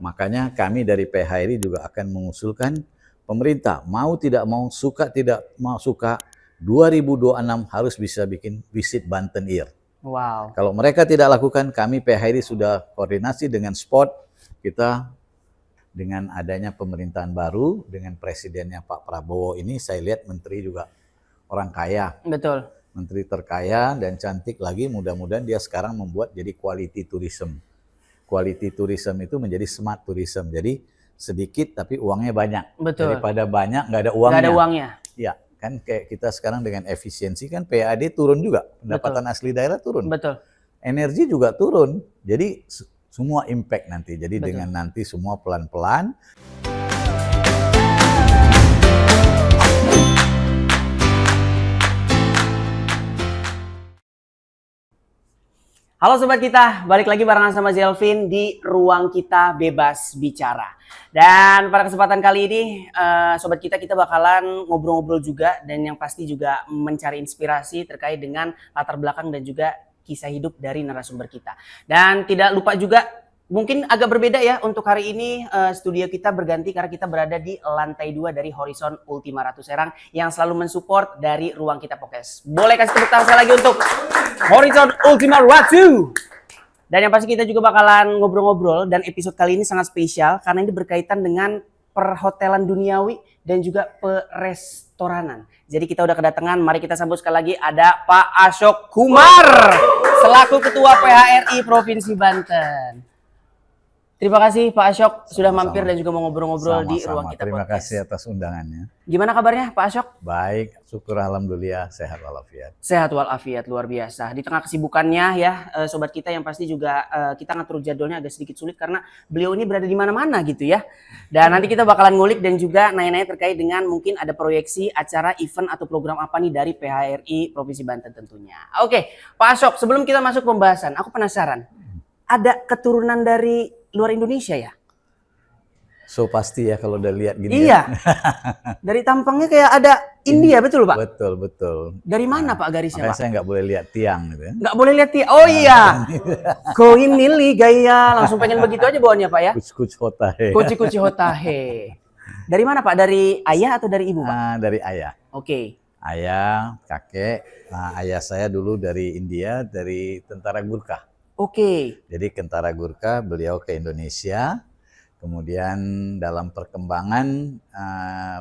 makanya kami dari PHRI juga akan mengusulkan pemerintah mau tidak mau, suka tidak mau suka, 2026 harus bisa bikin Visit Banten Year. Wow. Kalau mereka tidak lakukan, kami PHRI sudah koordinasi dengan Sport, kita dengan adanya pemerintahan baru, dengan presidennya Pak Prabowo ini, saya lihat menteri juga orang kaya. Betul. Menteri terkaya dan cantik lagi, mudah-mudahan dia sekarang membuat jadi quality tourism. Quality tourism itu menjadi smart tourism, jadi sedikit tapi uangnya banyak. Betul. Daripada banyak nggak ada uangnya. Nggak ada uangnya. Ya, kan kayak kita sekarang dengan efisiensi kan PAD turun juga, pendapatan asli daerah turun. Betul. Energi juga turun, jadi semua impact nanti. Jadi Betul. dengan nanti semua pelan-pelan. Halo sobat kita, balik lagi barengan sama Zelvin di Ruang Kita Bebas Bicara. Dan pada kesempatan kali ini sobat kita bakalan ngobrol-ngobrol juga, dan yang pasti juga mencari inspirasi terkait dengan latar belakang dan juga kisah hidup dari narasumber kita. Dan tidak lupa juga, mungkin agak berbeda ya untuk hari ini, studio kita berganti karena kita berada di lantai 2 dari Horizon Ultima Ratu Serang yang selalu mensupport dari Ruang Kita Podcast. Boleh kasih tepuk tangan sekali lagi untuk Horizon Ultima Ratu. Dan yang pasti kita juga bakalan ngobrol-ngobrol, dan episode kali ini sangat spesial karena ini berkaitan dengan perhotelan duniawi dan juga perestoranan. Jadi kita udah kedatangan, mari kita sambut sekali lagi ada Pak Ashok Kumar selaku Ketua PHRI Provinsi Banten. Terima kasih Pak Ashok sudah mampir dan juga mau ngobrol-ngobrol di Ruang Kita Terima Podcast. kasih atas undangannya. Gimana kabarnya Pak Ashok? Baik, syukur alhamdulillah, sehat walafiat. Sehat walafiat, luar biasa. Di tengah kesibukannya ya, sobat kita yang pasti juga kita ngatur jadwalnya agak sedikit sulit karena beliau ini berada di mana-mana gitu ya. Dan nanti kita bakalan ngulik dan juga nanya-nanya terkait dengan mungkin ada proyeksi acara event atau program apa nih dari PHRI Provinsi Banten tentunya. Oke, Pak Ashok, sebelum kita masuk pembahasan, aku penasaran. Ada keturunan dari luar Indonesia ya? So pasti ya kalau udah lihat gini. Iya. Dari tampangnya kayak ada India, betul Pak? Betul, betul. Dari mana Pak garisnya Makanya Pak? saya nggak boleh lihat tiang gitu ya. Nggak boleh lihat tiang. Oh iya. Kau ini gaya, langsung pengen begitu aja bawaannya Pak ya? Kuch hotahe. Kuci hotahe. Dari mana Pak? Dari ayah atau dari ibu Pak? Dari ayah. Oke. Ayah, kakek. Nah, ayah saya dulu dari India, dari tentara Gurkha. Oke. Jadi tentara Gurkha, beliau ke Indonesia. Kemudian dalam perkembangan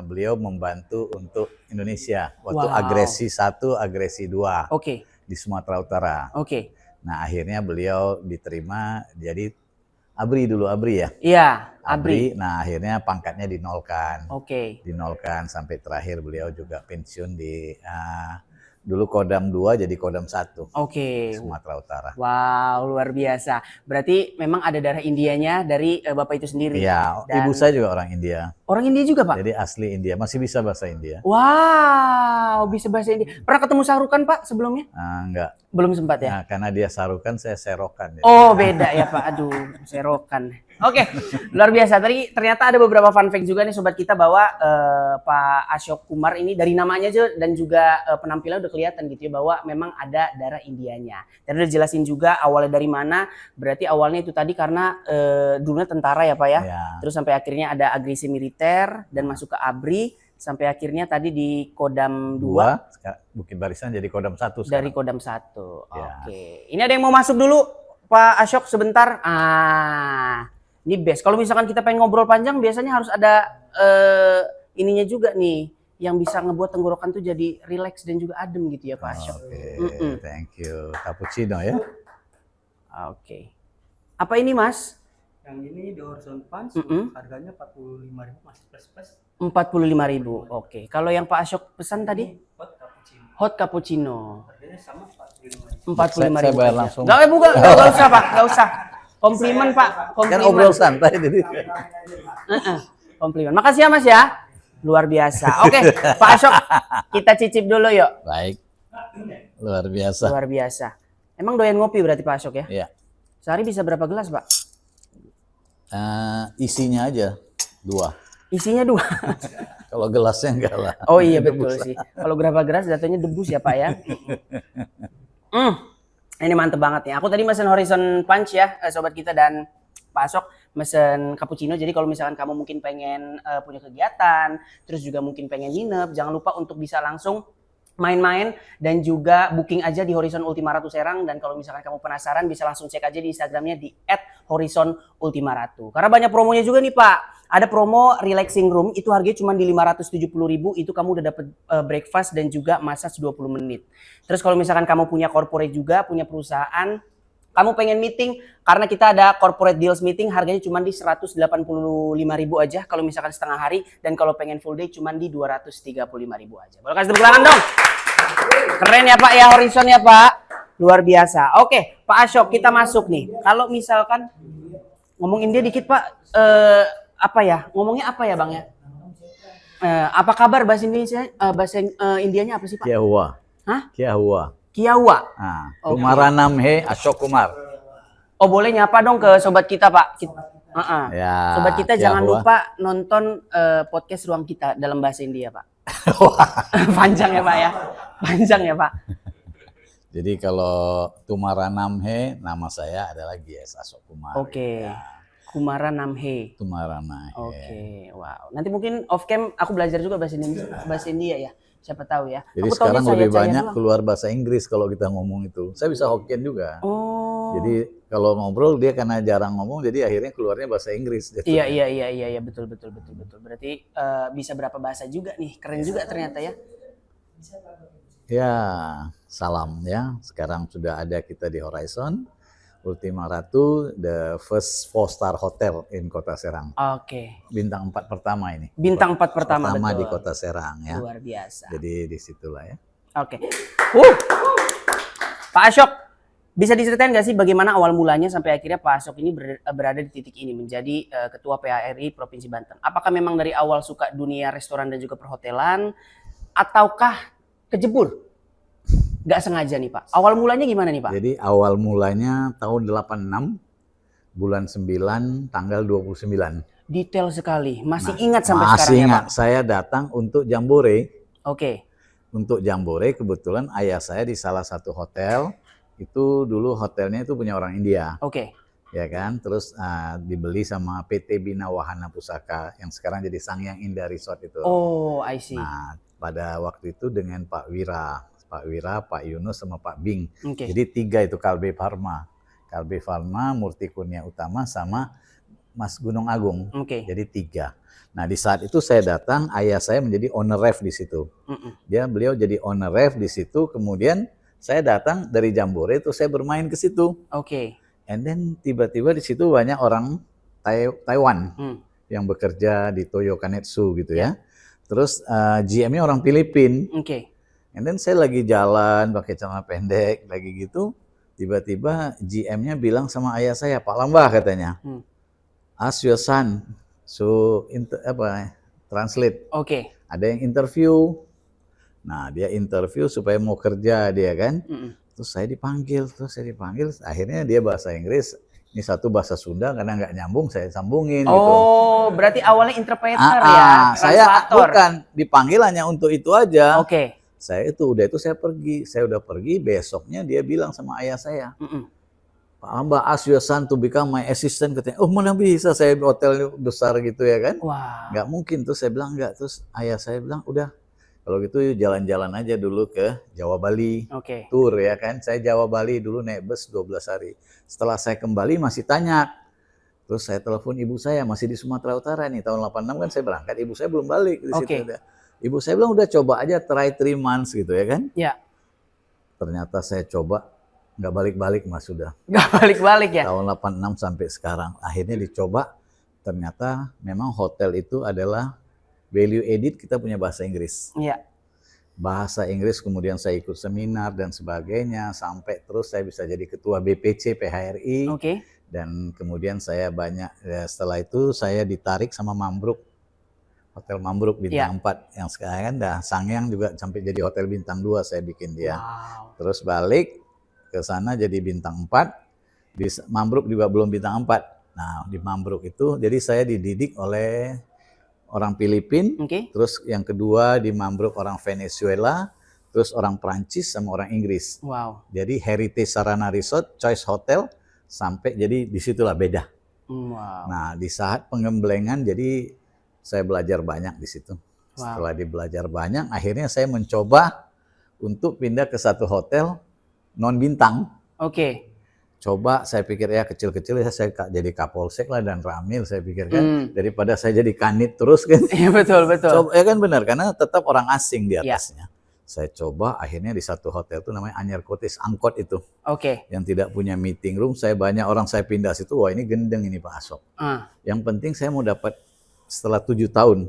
beliau membantu untuk Indonesia waktu agresi 1, agresi 2 di Sumatera Utara. Oke. Nah akhirnya beliau diterima jadi ABRI ya. Iya, ABRI. Nah akhirnya pangkatnya dinolkan. Oke. Dinolkan sampai terakhir beliau juga pensiun di dulu Kodam 2 jadi Kodam 1. Oke. Sumatera Utara. Wow, luar biasa. Berarti memang ada darah Indianya dari Bapak itu sendiri. Iya, ibu saya juga orang India. Orang India juga, Pak? Jadi asli India, masih bisa bahasa India. Wow, bisa bahasa India. Pernah ketemu Sarukan, Pak, sebelumnya? Enggak. Belum sempat ya? Nah, karena dia Sarukan, saya Serokan. Ya. Oh, beda ya, Pak. Aduh, Serokan. Oke, luar biasa. Tadi ternyata ada beberapa fun fact juga nih sobat kita bahwa Pak Ashok Kumar ini dari namanya aja dan juga penampilan udah kelihatan gitu ya bahwa memang ada darah Indianya. Dan udah jelasin juga awalnya dari mana. Berarti awalnya itu tadi karena dulunya tentara ya Pak ya. Terus sampai akhirnya ada agresi militer dan masuk ke ABRI sampai akhirnya tadi di Kodam 2. Bukit Barisan jadi Kodam 1 sekarang. Dari Kodam 1. Oke. Ini ada yang mau masuk dulu Pak Ashok sebentar. Ini best. Kalau misalkan kita pengen ngobrol panjang, biasanya harus ada ininya juga nih, yang bisa ngebuat tenggorokan tuh jadi relax dan juga adem gitu ya Pak Ashok. Oke, thank you. Cappuccino ya. Oke. Apa ini Mas? Yang ini di Horizon Punch, harganya 45.000 masih plus. 45.000. Oke. Kalau yang Pak Ashok pesan tadi? Hot cappuccino. Hot cappuccino. Harganya sama 45.000. 45.000. Saya bayar langsung. Enggak usah Pak, enggak usah. Komplimen Pak, komplimen. Kan ngobrol santai jadi. Komplimen. Makasih ya Mas ya. Luar biasa. Oke, Pak Ashok, kita cicip dulu yuk. Baik. Luar biasa. Luar biasa. Emang doyan ngopi berarti Pak Ashok ya? Iya. Sehari bisa berapa gelas Pak? Isinya aja 2. Isinya 2. Kalau gelasnya enggak lah. Oh iya betul sih. Kalau berapa gelas jatuhnya debus ya Pak ya. Ini mantep banget nih. Aku tadi mesen Horizon Punch ya, sobat kita dan Pak Ashok. mesen cappuccino. Jadi kalau misalkan kamu mungkin pengen punya kegiatan, terus juga mungkin pengen nginep, jangan lupa untuk bisa langsung main-main dan juga booking aja di Horizon Ultima Ratu Serang. Dan kalau misalkan kamu penasaran bisa langsung cek aja di Instagramnya di @horizonultimaratu. Karena banyak promonya juga nih Pak. Ada promo relaxing room itu harganya cuma di 570.000, itu kamu udah dapet breakfast dan juga massage 20 menit. Terus kalau misalkan kamu punya corporate juga, punya perusahaan, kamu pengen meeting, karena kita ada corporate deals meeting harganya cuma di 185.000 aja kalau misalkan setengah hari, dan kalau pengen full day cuma di 235.000 aja. Boleh kasih tepuk tangan dong? Keren ya Pak ya, Horizon ya Pak. Luar biasa. Oke, Pak Ashok, kita masuk nih. Kalau misalkan ngomong India dikit Pak, apa ya? Ngomongnya apa ya Bang ya? Apa kabar bahasa Indonesia? Bahasa Indianya apa sih Pak? Kia hua. Hah? Kia hua. Kiawa. Nah, Oke. Kumaranam he Ashok Kumar. Oh boleh nyapa dong ke sobat kita Pak. Ya, Sobat kita Kia jangan hua. lupa nonton podcast Ruang Kita dalam bahasa India Pak. Panjang ya Pak ya. Panjang ya Pak. Jadi kalau Tumaranam he, nama saya adalah Gies Ashok Kumar. Oke. Kumara Namhe. Tumarana he. Oke, wow. Nanti mungkin off cam aku belajar juga bahasa India ya. Siapa tahu ya. Jadi Aku sekarang taunya lebih saya banyak doang. keluar bahasa Inggris kalau kita ngomong itu. Saya bisa Hokkien juga. Oh. Jadi kalau ngobrol dia karena jarang ngomong, jadi akhirnya keluarnya bahasa Inggris. Gitu. Iya, betul. Berarti bisa berapa bahasa juga nih. Keren juga ternyata ya. Ya, salam ya. Sekarang sudah ada kita di Horizon Ultima Ratu, the first 4-star hotel in Kota Serang. Oke. Bintang 4 pertama ini. Bintang 4 pertama Pertama betul. di Kota Serang ya. Luar biasa. Jadi disitulah ya. Oke. Pak Ashok, bisa diceritain nggak sih bagaimana awal mulanya sampai akhirnya Pak Ashok ini berada di titik ini menjadi Ketua PHRI Provinsi Banten? Apakah memang dari awal suka dunia restoran dan juga perhotelan, ataukah kejebur? Nggak sengaja nih Pak. Awal mulanya gimana nih Pak? Jadi awal mulanya tahun 86, bulan 9, tanggal 29. Detail sekali. Masih Nah, ingat sampai sekarang masih ya ingat, Pak? saya datang untuk Jambore. Oke. Untuk Jambore kebetulan ayah saya di salah satu hotel, itu dulu hotelnya itu punya orang India. Oke. Ya kan, terus dibeli sama PT Bina Wahana Pusaka yang sekarang jadi Sangyang Indah Resort itu. Oh, I see. Nah, pada waktu itu dengan Pak Wira, Pak Yunus sama Pak Bing. Oke. Jadi 3 itu Kalbe Pharma, Murti Kurnia Utama sama Mas Gunung Agung. Oke. Jadi 3. Nah, di saat itu saya datang, ayah saya menjadi owner ref di situ. Beliau jadi owner ref di situ, kemudian saya datang dari Jambore itu saya bermain ke situ. Oke. And then tiba-tiba di situ banyak orang Taiwan yang bekerja di Toyo Kanetsu gitu ya. Terus GM-nya orang Filipina. Oke. And then saya lagi jalan pakai celana pendek lagi gitu, tiba-tiba GM-nya bilang sama ayah saya, Pak Lambah katanya, ask your son, translate. Oke. Ada yang interview. Nah, dia interview supaya mau kerja dia kan. Terus saya dipanggil, akhirnya dia bahasa Inggris, ini satu bahasa Sunda karena nggak nyambung, saya sambungin gitu. Oh, berarti awalnya interpreter ya, Saya translator. bukan dipanggil hanya untuk itu aja. Oke. Saya udah pergi, besoknya dia bilang sama ayah saya, Pak Lambah, ask your son to become my assistant, katanya. Oh, mana bisa, saya hotel besar gitu ya kan. Wah. Nggak mungkin, terus saya bilang enggak. Terus ayah saya bilang, udah, kalau gitu jalan-jalan aja dulu ke Jawa Bali. Oke. Tour ya kan, saya Jawa Bali dulu naik bus 12 hari. Setelah saya kembali masih tanya. Terus saya telepon ibu saya, masih di Sumatera Utara nih, tahun 86 kan saya berangkat, ibu saya belum balik di situ. Ibu saya bilang udah coba aja try 3 months gitu ya kan. Ya. Ternyata saya coba, nggak balik-balik mas sudah. Nggak balik-balik ya? Tahun 86 sampai sekarang. Akhirnya dicoba, ternyata memang hotel itu adalah value added, kita punya bahasa Inggris. Iya. Bahasa Inggris, kemudian saya ikut seminar dan sebagainya, sampai terus saya bisa jadi ketua BPC PHRI. Oke. Dan kemudian saya setelah itu saya ditarik sama Mambruk. Hotel Mambruk Bintang 4 yang sekarang kan dah Sangyang juga sampai jadi Hotel Bintang 2 saya bikin dia. Wow. Terus balik ke sana jadi Bintang 4. Di Mambruk juga belum Bintang 4. Nah, di Mambruk itu jadi saya dididik oleh orang Filipina. Oke. Terus yang kedua di Mambruk orang Venezuela, terus orang Prancis sama orang Inggris. Wow. Jadi Heritage Sarana Resort, Choice Hotel sampai jadi disitulah beda. Wow. Nah, di saat pengemblengan jadi saya belajar banyak di situ. Wow. Setelah belajar banyak, akhirnya saya mencoba untuk pindah ke satu hotel non bintang. Oke. Coba saya pikir ya kecil-kecil ya saya jadi kapolsek lah dan ramil saya pikirkan daripada saya jadi kanit terus kan. Iya betul. Coba ya kan benar karena tetap orang asing di Iya. atasnya. Saya coba akhirnya di satu hotel itu namanya Anyar Kotis Angkot itu. Oke. Yang tidak punya meeting room, saya banyak orang saya pindah situ, wah ini gendeng ini Pak Asop. Yang penting saya mau dapat setelah 7 tahun.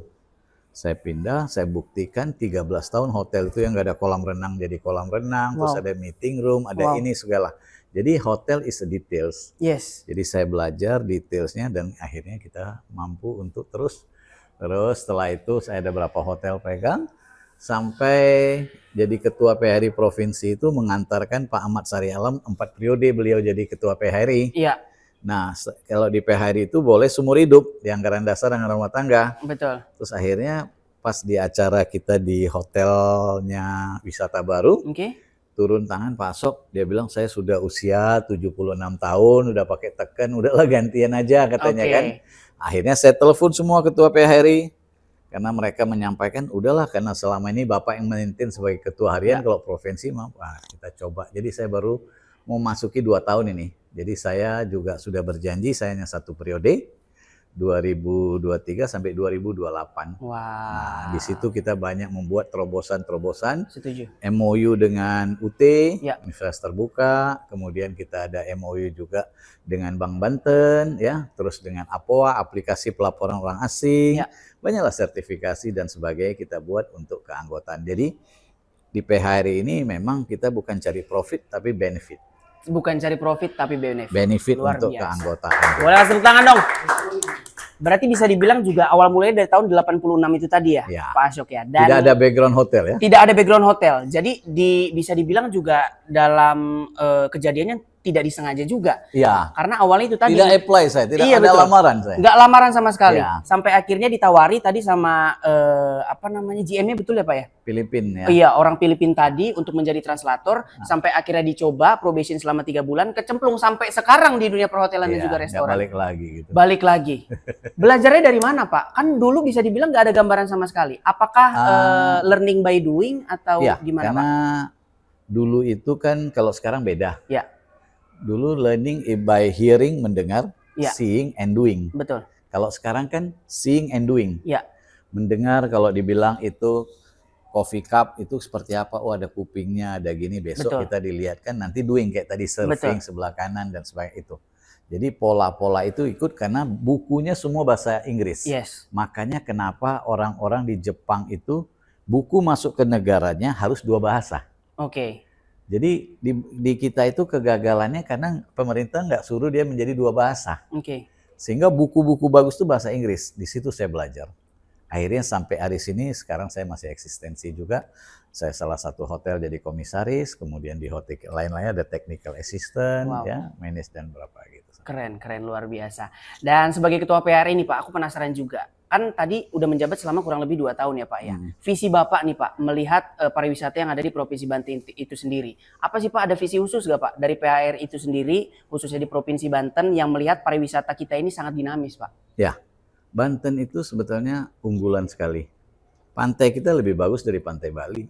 Saya pindah, saya buktikan 13 tahun hotel itu yang nggak ada kolam renang jadi kolam renang, terus ada meeting room, ada ini segala. Jadi hotel is a details. Yes. Jadi saya belajar detailsnya dan akhirnya kita mampu untuk terus setelah itu saya ada berapa hotel pegang. Sampai jadi ketua PHRI provinsi itu mengantarkan Pak Ahmad Sari Alam 4 periode beliau jadi ketua PHRI. Iya. Nah, kalau di PHRI itu boleh seumur hidup di anggaran dasar dan rumah tangga. Betul. Terus akhirnya pas di acara kita di hotelnya Wisata Baru, turun tangan Pak Asop, dia bilang saya sudah usia 76 tahun, udah pakai teken, udahlah gantian aja katanya kan. Akhirnya saya telepon semua ketua PHRI. Karena mereka menyampaikan, udahlah karena selama ini Bapak yang memimpin sebagai ketua harian, kalau provinsi kita coba. Jadi saya baru mau masuki 2 tahun ini. Jadi saya juga sudah berjanji, saya hanya 1 periode, 2023 sampai 2028. Wow. Nah, di situ kita banyak membuat terobosan-terobosan. Setuju. MOU dengan UT, Universitas Terbuka, kemudian kita ada MOU juga dengan Bank Banten, ya, terus dengan APOA, aplikasi pelaporan orang asing, banyaklah sertifikasi dan sebagainya kita buat untuk keanggotaan. Jadi di PHRI ini memang kita bukan cari profit tapi benefit. Bukan cari profit tapi benefit. Benefit Luar untuk biasa. keanggotaan. Boleh kasih tepuk tangan dong. Berarti bisa dibilang juga awal mulanya dari tahun 86 itu tadi ya, Pak Ashok ya. Dan tidak ada background hotel ya? Tidak ada background hotel. Jadi bisa dibilang juga dalam kejadiannya tidak disengaja juga. Iya. Karena awalnya itu tadi. Tidak apply saya, tidak ada betul. lamaran saya. Nggak lamaran sama sekali. Ya. Sampai akhirnya ditawari tadi sama GM-nya betul ya Pak ya? Filipina ya. Iya, orang Filipina tadi untuk menjadi translator. Sampai akhirnya dicoba probation selama 3 bulan, kecemplung sampai sekarang di dunia perhotelan dan juga restoran. Balik lagi gitu. Balik lagi. Belajarnya dari mana Pak? Kan dulu bisa dibilang nggak ada gambaran sama sekali. Apakah learning by doing atau gimana karena Pak? Dulu itu kan kalau sekarang beda. Ya. Dulu learning by hearing, mendengar, seeing and doing. Betul. Kalau sekarang kan seeing and doing. Ya. Mendengar kalau dibilang itu coffee cup itu seperti apa? Oh ada kupingnya, ada gini. Besok kita dilihatkan nanti doing kayak tadi surfing sebelah kanan dan sebagainya itu. Jadi pola-pola itu ikut karena bukunya semua bahasa Inggris. Yes. Makanya kenapa orang-orang di Jepang itu buku masuk ke negaranya harus 2 bahasa. Oke. Jadi di kita itu kegagalannya karena pemerintah nggak suruh dia menjadi 2 bahasa. Oke. Sehingga buku-buku bagus itu bahasa Inggris. Di situ saya belajar. Akhirnya sampai hari sini sekarang saya masih eksistensi juga. Saya salah satu hotel jadi komisaris, kemudian di hotel lain-lainnya ada technical assistant, ya, manage dan berapa gitu. Keren, luar biasa. Dan sebagai ketua PHRI nih Pak, aku penasaran juga. Kan tadi udah menjabat selama kurang lebih 2 tahun ya Pak ya. Visi Bapak nih Pak, melihat pariwisata yang ada di Provinsi Banten itu sendiri. Apa sih Pak, ada visi khusus gak Pak dari PHRI itu sendiri, khususnya di Provinsi Banten yang melihat pariwisata kita ini sangat dinamis Pak? Ya. Banten itu sebetulnya unggulan sekali. Pantai kita lebih bagus dari pantai Bali.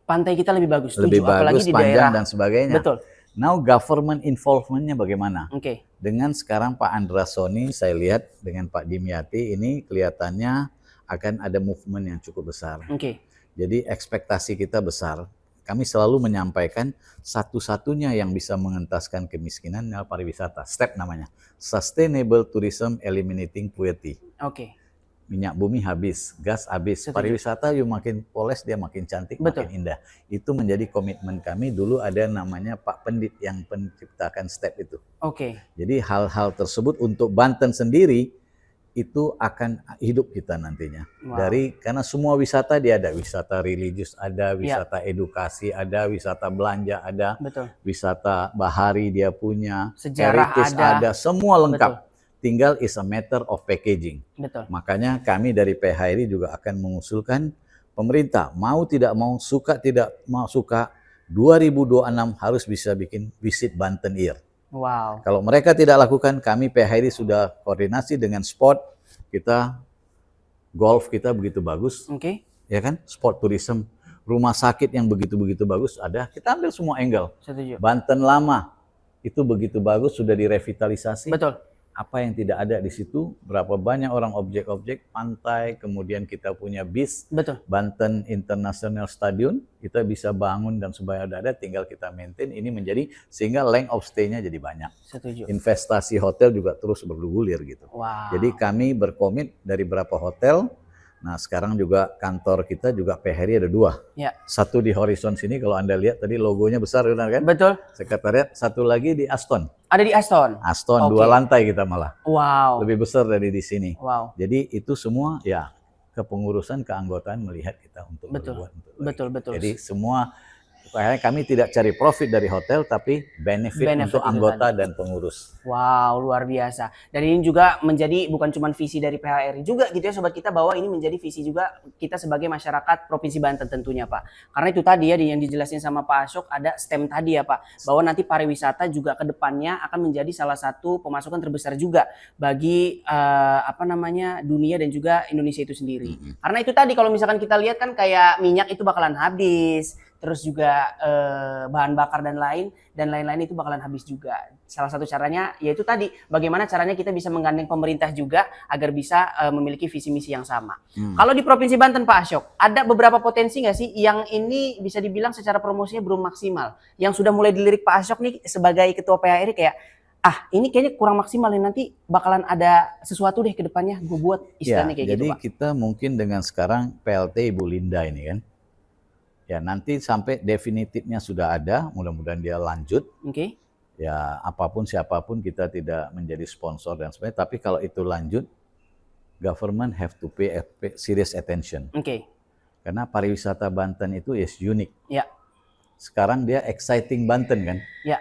Pantai kita lebih bagus. Lebih bagus, apalagi di panjang daerah dan sebagainya. Betul. Now government involvement-nya bagaimana? Oke. Dengan sekarang Pak Andrasoni, saya lihat dengan Pak Dimyati ini kelihatannya akan ada movement yang cukup besar. Oke. Jadi ekspektasi kita besar. Kami selalu menyampaikan satu-satunya yang bisa mengentaskan kemiskinan adalah pariwisata. STEP namanya. Sustainable Tourism Eliminating Poverty. Oke. Minyak bumi habis, gas habis, pariwisata yuk makin poles dia makin cantik, makin indah. Itu menjadi komitmen kami. Dulu ada namanya Pak Pendit yang menciptakan STEP itu. Oke. Jadi hal-hal tersebut untuk Banten sendiri itu akan hidup kita nantinya. Karena semua wisata dia ada, wisata religius ada, wisata edukasi ada, wisata belanja ada, wisata bahari dia punya, sejarah ada, semua lengkap. Tinggal is a matter of packaging. Makanya kami dari PHRI juga akan mengusulkan pemerintah mau tidak mau, suka tidak mau suka, 2026 harus bisa bikin Visit Banten Year. Wow. Kalau mereka tidak lakukan, kami PHRI sudah koordinasi dengan sport, kita golf kita begitu bagus, Oke. ya kan? Sport tourism, rumah sakit yang begitu-begitu bagus ada, kita ambil semua angle. Setuju. Banten lama itu begitu bagus, sudah direvitalisasi. Betul. Apa yang tidak ada di situ, berapa banyak orang objek-objek, pantai, kemudian kita punya bis, Betul. Banten International Stadium, kita bisa bangun dan sebagainya udah ada, tinggal kita maintain, ini menjadi, sehingga length of stay-nya jadi banyak. Setuju. Investasi hotel juga terus bergulir gitu. Wow. Jadi kami berkomit dari berapa hotel, nah sekarang juga kantor kita juga PHRI ada 2. Ya. Satu di Horizon sini, kalau Anda lihat tadi logonya besar benar kan? Betul. Sekretariat, satu lagi di Aston. Ada di Aston. Aston, Oke. 2 lantai kita malah. Wow. Lebih besar dari di sini. Wow. Jadi itu semua ya kepengurusan, keanggotaan melihat kita untuk Betul. berbuat. Untuk Betul, betul. Jadi semua kami tidak cari profit dari hotel, tapi benefit Benefit untuk itu anggota tadi. dan pengurus. Wow, luar biasa. Dan ini juga menjadi bukan cuma visi dari PHRI juga gitu ya Sobat Kita, bahwa ini menjadi visi juga kita sebagai masyarakat Provinsi Banten tentunya Pak. Karena itu tadi ya yang dijelasin sama Pak Ashok, ada STEM tadi ya Pak, bahwa nanti pariwisata juga ke depannya akan menjadi salah satu pemasukan terbesar juga bagi dunia dan juga Indonesia itu sendiri. Karena itu tadi kalau misalkan kita lihat kan kayak minyak itu bakalan habis, terus juga bahan bakar dan lain-lain itu bakalan habis juga. Salah satu caranya yaitu tadi bagaimana caranya kita bisa menggandeng pemerintah juga agar bisa memiliki visi misi yang sama. Kalau di Provinsi Banten Pak Ashok, ada beberapa potensi nggak sih yang ini bisa dibilang secara promosinya belum maksimal, yang sudah mulai dilirik Pak Ashok nih sebagai ketua PHRI kayak ini kayaknya kurang maksimal nih, nanti bakalan ada sesuatu deh ke depannya gue buat istilahnya kayak jadi gitu Pak. kita mungkin dengan sekarang PLT Ibu Linda ini kan, ya nanti sampai definitifnya sudah ada, mudah-mudahan dia lanjut. Oke. Ya apapun siapapun kita tidak menjadi sponsor dan sebagainya, tapi kalau itu lanjut, government have to pay serious attention. Oke. Karena pariwisata Banten itu is unik. Ya. Sekarang dia exciting Banten kan. Ya.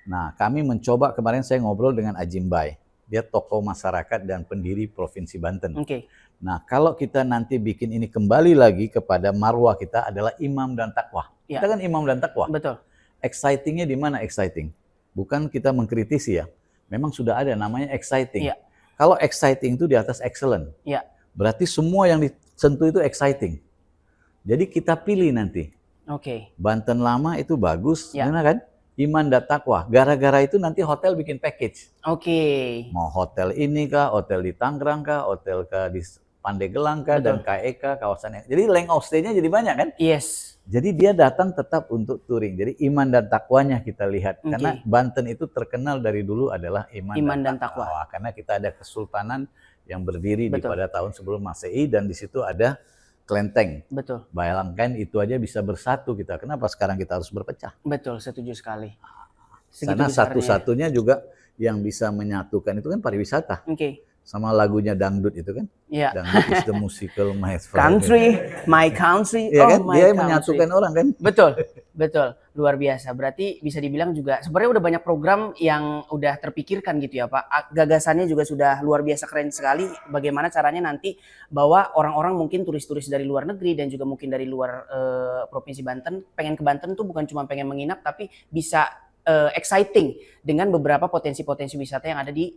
Nah kami mencoba, kemarin saya ngobrol dengan Ajimbai, dia tokoh masyarakat dan pendiri Provinsi Banten. Oke. Nah kalau kita nanti bikin ini kembali lagi kepada marwah kita adalah imam dan takwa. Ya. Kita kan imam dan takwa. Betul. Excitingnya di mana exciting? Bukan kita mengkritisi ya. Memang sudah ada namanya exciting. Iya. Kalau exciting itu di atas excellent. Iya. Berarti semua yang disentuh itu exciting. Jadi kita pilih nanti. Oke. Banten lama itu bagus, Iya. gimana kan? Iman dan takwa. Gara-gara itu nanti hotel bikin package. Oke. Mau hotel ini kah, hotel di Tangerang kah, hotel kah di Pandeglang kah, dan KEK kawasan. Jadi length of stay-nya jadi banyak kan? Yes. Jadi dia datang tetap untuk touring. Jadi iman dan takwanya kita lihat. Oke. Karena Banten itu terkenal dari dulu adalah iman Dan takwa. Karena kita ada kesultanan yang berdiri Betul. pada tahun sebelum Masehi, dan di situ ada kelenteng. Betul. Bayangkan itu aja bisa bersatu kita. Kenapa sekarang kita harus berpecah? Betul, setuju sekali. Karena besarnya. satu-satunya juga yang bisa menyatukan itu kan pariwisata. Oke. Sama lagunya dangdut itu kan. Iya. Dangdut is the musical my Country, my country, ya kan? my Dia country. menyatukan orang kan. Betul, betul, luar biasa. Berarti bisa dibilang juga sebenarnya udah banyak program yang udah terpikirkan gitu ya Pak. Gagasannya juga sudah luar biasa keren sekali. Bagaimana caranya nanti bahwa orang-orang mungkin turis-turis dari luar negeri dan juga mungkin dari luar Provinsi Banten pengen ke Banten tuh bukan cuma pengen menginap, tapi bisa exciting dengan beberapa potensi-potensi wisata yang ada di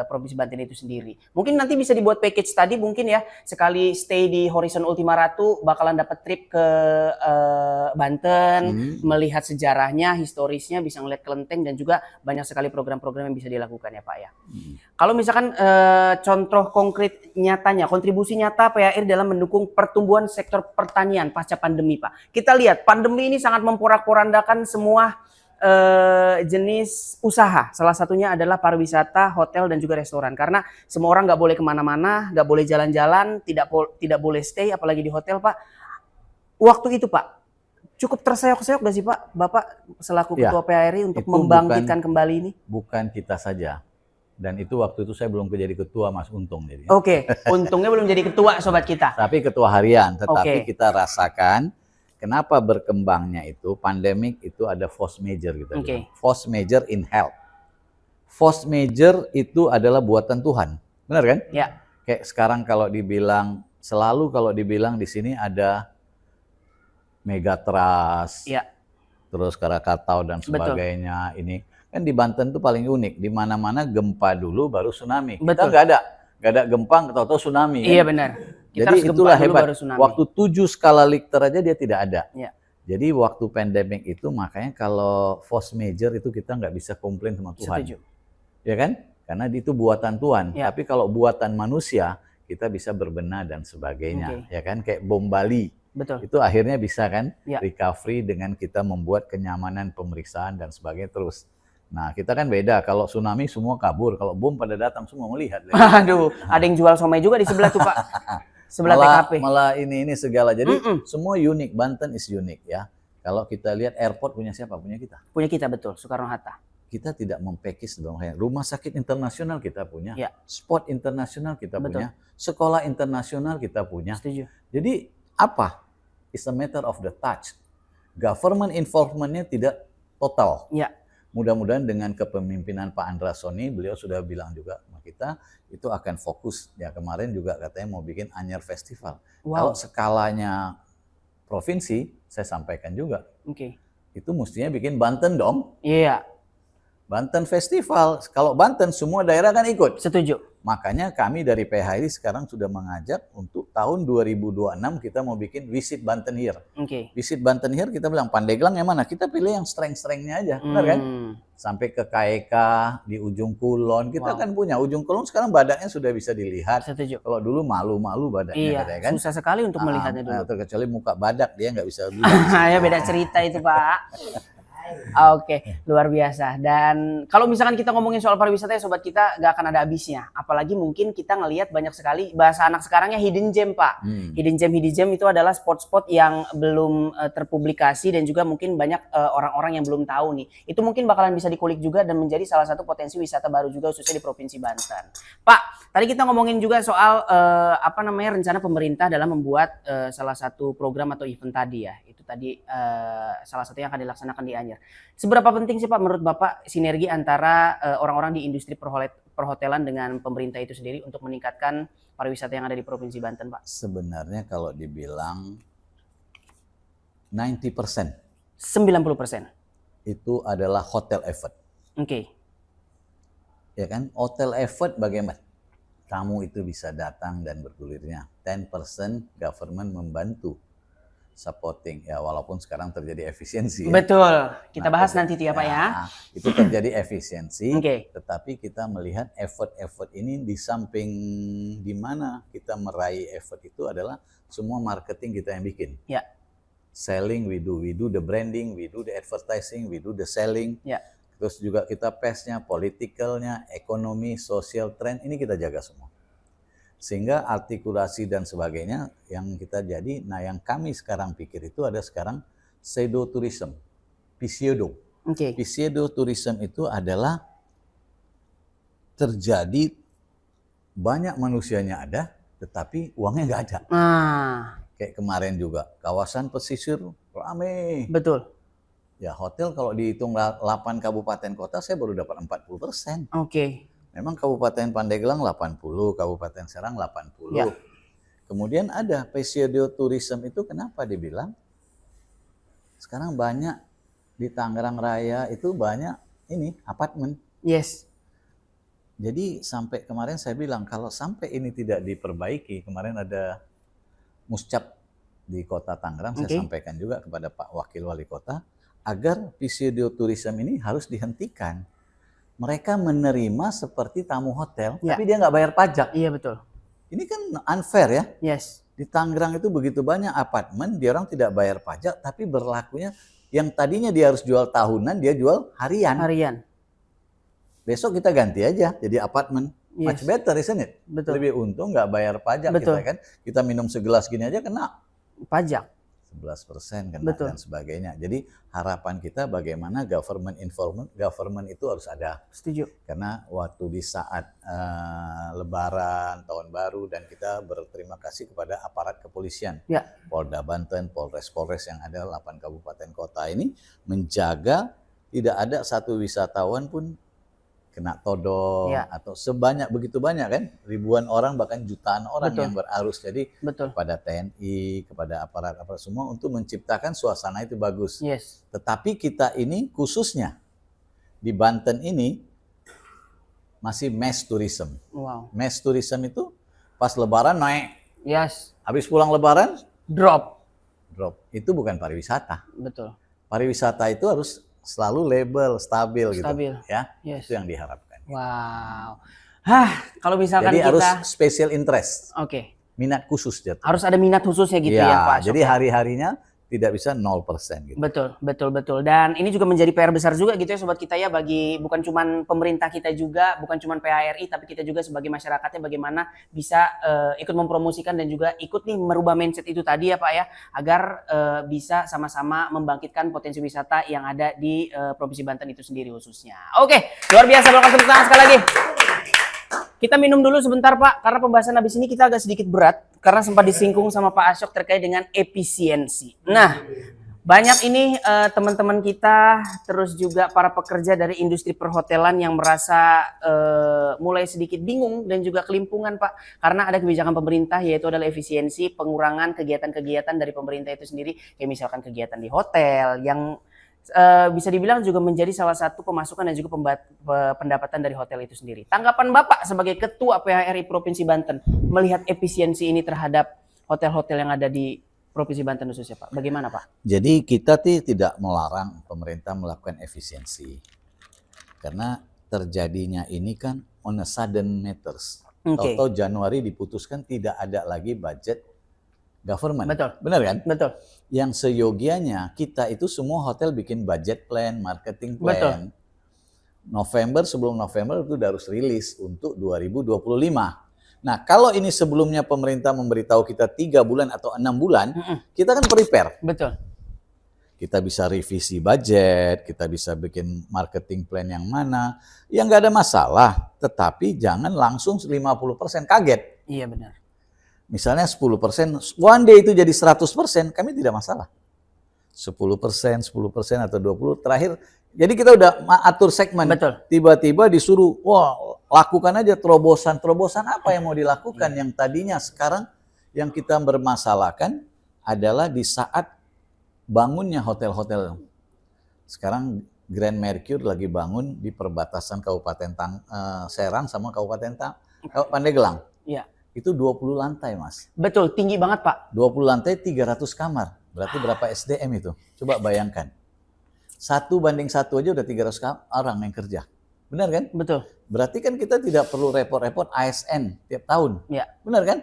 Provinsi Banten itu sendiri. Mungkin nanti bisa dibuat package tadi mungkin ya, sekali stay di Horizon Ultima Ratu bakalan dapat trip ke Banten, melihat sejarahnya, historisnya, bisa ngeliat kelenteng, dan juga banyak sekali program-program yang bisa dilakukan ya Pak ya. Kalau misalkan contoh konkret nyatanya, kontribusi nyata PHRI dalam mendukung pertumbuhan sektor pertanian pasca pandemi Pak. Kita lihat pandemi ini sangat memporak-porandakan semua jenis usaha. Salah satunya adalah pariwisata, hotel, dan juga restoran. Karena semua orang nggak boleh kemana-mana, nggak boleh jalan-jalan, tidak boleh stay, apalagi di hotel Pak. Waktu itu Pak, cukup terseok-seok nggak sih Pak, Bapak selaku Ketua PHRI untuk membangkitkan kembali ini? Bukan kita saja. Dan itu waktu itu saya belum jadi ketua, Mas Untung. Oke, untungnya belum jadi ketua Sobat Kita. Tapi ketua harian, tetapi kita rasakan kenapa berkembangnya itu, pandemik itu ada force major gitu. Force major in health. Force major itu adalah buatan Tuhan. Benar kan? Ya. Kayak sekarang kalau dibilang, selalu kalau dibilang di sini ada Megatrust, ya, terus Krakatau dan sebagainya. Ini Kan di Banten tuh paling unik, di mana-mana gempa dulu baru tsunami. Kita Betul. nggak ada gempa, tahu-tahu tsunami. Iya Kan? benar. Kita Jadi harus gempa itulah dulu hebat. baru tsunami. Waktu 7 skala Richter aja dia tidak ada. Ya. Jadi waktu pandemic itu makanya kalau force major itu kita nggak bisa komplain sama Tuhan. Setuju. Ya kan? Karena itu buatan Tuhan. Ya. Tapi kalau buatan manusia, kita bisa berbenah dan sebagainya. Oke. Ya kan? Kayak bom Bali. Betul. Itu akhirnya bisa kan Ya. recovery dengan kita membuat kenyamanan pemeriksaan dan sebagainya terus. Nah, kita kan beda. Kalau tsunami semua kabur, kalau bom pada datang semua melihat. Aduh, ada yang jual somai juga di sebelah tuh, Pak. Sebelah TKP. Malah ini segala. Jadi semua unik. Banten is unik ya. Kalau kita lihat airport punya siapa? Punya kita. Punya kita betul, Soekarno-Hatta. Kita tidak mempekis dong. Rumah sakit internasional kita punya. Ya. Sport internasional kita Betul. punya. Sekolah internasional kita punya. Setuju. Jadi apa? It's a matter of the touch. Government involvement-nya tidak total. Ya. Mudah-mudahan dengan kepemimpinan Pak Andra Soni, beliau sudah bilang juga sama kita, itu akan fokus. Ya kemarin juga katanya mau bikin Anyer Festival. Wow. Kalau skalanya provinsi, saya sampaikan juga, Oke. itu mestinya bikin Banten dong. Iya, Banten Festival. Kalau Banten semua daerah kan ikut. setuju. Makanya kami dari PHRI sekarang sudah mengajak untuk tahun 2026 kita mau bikin Visit Banten Here. Oke. Visit Banten Here kita bilang Pandeglang yang mana? Kita pilih yang strength-strengthnya aja, benar kan? Sampai ke KEK di ujung Kulon kita kan punya. Ujung Kulon sekarang badaknya sudah bisa dilihat. Setuju. Kalau dulu malu-malu badaknya Iya, katanya kan. susah sekali untuk melihatnya dulu. Terkecuali muka badak dia nggak bisa lihat. Ya beda cerita itu, Pak. Oke, luar biasa. Dan kalau misalkan kita ngomongin soal pariwisata ya sobat kita nggak akan ada habisnya. Apalagi mungkin kita ngelihat banyak sekali bahasa anak sekarangnya hidden gem, Pak. Hidden gem itu adalah spot-spot yang belum terpublikasi dan juga mungkin banyak orang-orang yang belum tahu nih. Itu mungkin bakalan bisa dikulik juga dan menjadi salah satu potensi wisata baru juga khususnya di Provinsi Banten. Pak, tadi kita ngomongin juga soal rencana pemerintah dalam membuat salah satu program atau event tadi ya. Itu tadi salah satu yang akan dilaksanakan di Anyer. Seberapa penting sih Pak menurut Bapak sinergi antara orang-orang di industri perhotelan dengan pemerintah itu sendiri untuk meningkatkan pariwisata yang ada di Provinsi Banten, Pak? Sebenarnya kalau dibilang 90% 90% itu adalah hotel effort. Oke. Ya kan? Hotel effort bagaimana? Tamu itu bisa datang dan bergulirnya. 10% government membantu supporting ya, walaupun sekarang terjadi efisiensi. Betul. Kita bahas nanti ya Pak ya. Itu terjadi efisiensi. Oke. Tetapi kita melihat effort ini di samping di mana kita meraih effort itu adalah semua marketing kita yang bikin. Ya. Selling we do the branding, we do the advertising, we do the selling. Ya. Terus juga kita PES-nya, politikalnya, ekonomi, social trend ini kita jaga semua. Sehingga artikulasi dan sebagainya yang kita jadi, nah yang kami sekarang pikir itu ada sekarang pseudo tourism, pseudo. Oke. Pseudo tourism itu adalah terjadi banyak manusianya ada, tetapi uangnya nggak ada. Nah, Kayak kemarin juga kawasan pesisir rame. betul. Ya hotel kalau dihitung 8 kabupaten kota saya baru dapat 40%. Oke. Memang Kabupaten Pandeglang 80, Kabupaten Serang 80. Ya. Kemudian ada pseudo tourism itu kenapa dibilang? Sekarang banyak di Tangerang Raya itu banyak ini apartemen. Yes. Jadi sampai kemarin saya bilang kalau sampai ini tidak diperbaiki, kemarin ada muscap di Kota Tangerang, saya sampaikan juga kepada Pak Wakil Wali Kota agar pseudo tourism ini harus dihentikan. Mereka menerima seperti tamu hotel, tapi dia nggak bayar pajak. Iya betul. Ini kan unfair ya. Yes. Di Tangerang itu begitu banyak apartemen, dia orang tidak bayar pajak, tapi berlakunya yang tadinya dia harus jual tahunan, dia jual harian. Harian. Besok kita ganti aja jadi apartemen. Much better, isn't it? Betul. Lebih untung nggak bayar pajak kita kan. Kita minum segelas gini aja kena pajak. 11% kena Betul. dan sebagainya. Jadi harapan kita bagaimana government involvement, government itu harus ada. Setuju. Karena waktu di saat Lebaran, Tahun Baru, dan kita berterima kasih kepada aparat kepolisian. Ya. Polda Banten, Polres yang ada 8 kabupaten kota ini menjaga tidak ada satu wisatawan pun kena todong atau begitu banyak kan, ribuan orang bahkan jutaan orang yang berarus. Jadi kepada TNI, kepada aparat semua untuk menciptakan suasana itu bagus. Yes. Tetapi kita ini khususnya di Banten ini masih mass tourism. Wow. Mass tourism itu pas Lebaran naik, Yes. habis pulang Lebaran Drop. drop. Itu bukan pariwisata. Betul. Pariwisata itu harus selalu label stabil, Stabil. gitu, ya. Yes. Itu yang diharapkan. Wow. Kalau misalkan Jadi kita harus special interest, oke. minat khusus jatuh. Harus ada minat khususnya gitu ya, Pak Ashok. Jadi hari-harinya tidak bisa 0% gitu. Betul, betul, betul. Dan ini juga menjadi PR besar juga gitu ya sobat kita ya, bagi bukan cuman pemerintah kita juga, bukan cuman PHRI, tapi kita juga sebagai masyarakatnya bagaimana bisa ikut mempromosikan dan juga ikut nih merubah mindset itu tadi ya Pak ya, agar bisa sama-sama membangkitkan potensi wisata yang ada di Provinsi Banten itu sendiri khususnya. Oke, luar biasa, berikan tepuk tangan sekali lagi. Kita minum dulu sebentar Pak, karena pembahasan habis ini kita agak sedikit berat, karena sempat disinggung sama Pak Ashok terkait dengan efisiensi. Nah, banyak ini teman-teman kita, terus juga para pekerja dari industri perhotelan yang merasa mulai sedikit bingung dan juga kelimpungan Pak, karena ada kebijakan pemerintah yaitu adalah efisiensi, pengurangan kegiatan-kegiatan dari pemerintah itu sendiri, kayak misalkan kegiatan di hotel yang bisa dibilang juga menjadi salah satu pemasukan dan juga pendapatan dari hotel itu sendiri. Tanggapan Bapak sebagai Ketua PHRI Provinsi Banten melihat efisiensi ini terhadap hotel-hotel yang ada di Provinsi Banten khususnya Pak, bagaimana Pak? Jadi kita tidak melarang pemerintah melakukan efisiensi. Karena terjadinya ini kan on a sudden matters. Oke. Atau Januari diputuskan tidak ada lagi budget government. Betul. Benar kan? Betul. Yang seyogianya kita itu semua hotel bikin budget plan, marketing plan. Betul. November, sebelum November itu udah harus rilis untuk 2025. Nah, kalau ini sebelumnya pemerintah memberitahu kita 3 bulan atau 6 bulan, kita kan prepare. Betul. Kita bisa revisi budget, kita bisa bikin marketing plan yang mana. Ya nggak ada masalah, tetapi jangan langsung 50% kaget. Iya benar. Misalnya 10%, one day itu jadi 100%, kami tidak masalah. 10%, 10% atau 20%, terakhir. Jadi kita udah atur segmen. Betul. Tiba-tiba disuruh, wah lakukan aja terobosan. Terobosan apa yang mau dilakukan? Yang tadinya sekarang yang kita bermasalahkan adalah di saat bangunnya hotel-hotel. Sekarang Grand Mercure lagi bangun di perbatasan Kabupaten Serang sama Kabupaten Pandeglang. Iya. Itu 20 lantai, Mas. Betul, tinggi banget, Pak. 20 lantai 300 kamar. Berarti berapa SDM itu? Coba bayangkan. 1:1 aja udah 300 orang yang kerja. Benar kan? Betul. Berarti kan kita tidak perlu repot-repot ASN tiap tahun. Iya. Benar kan?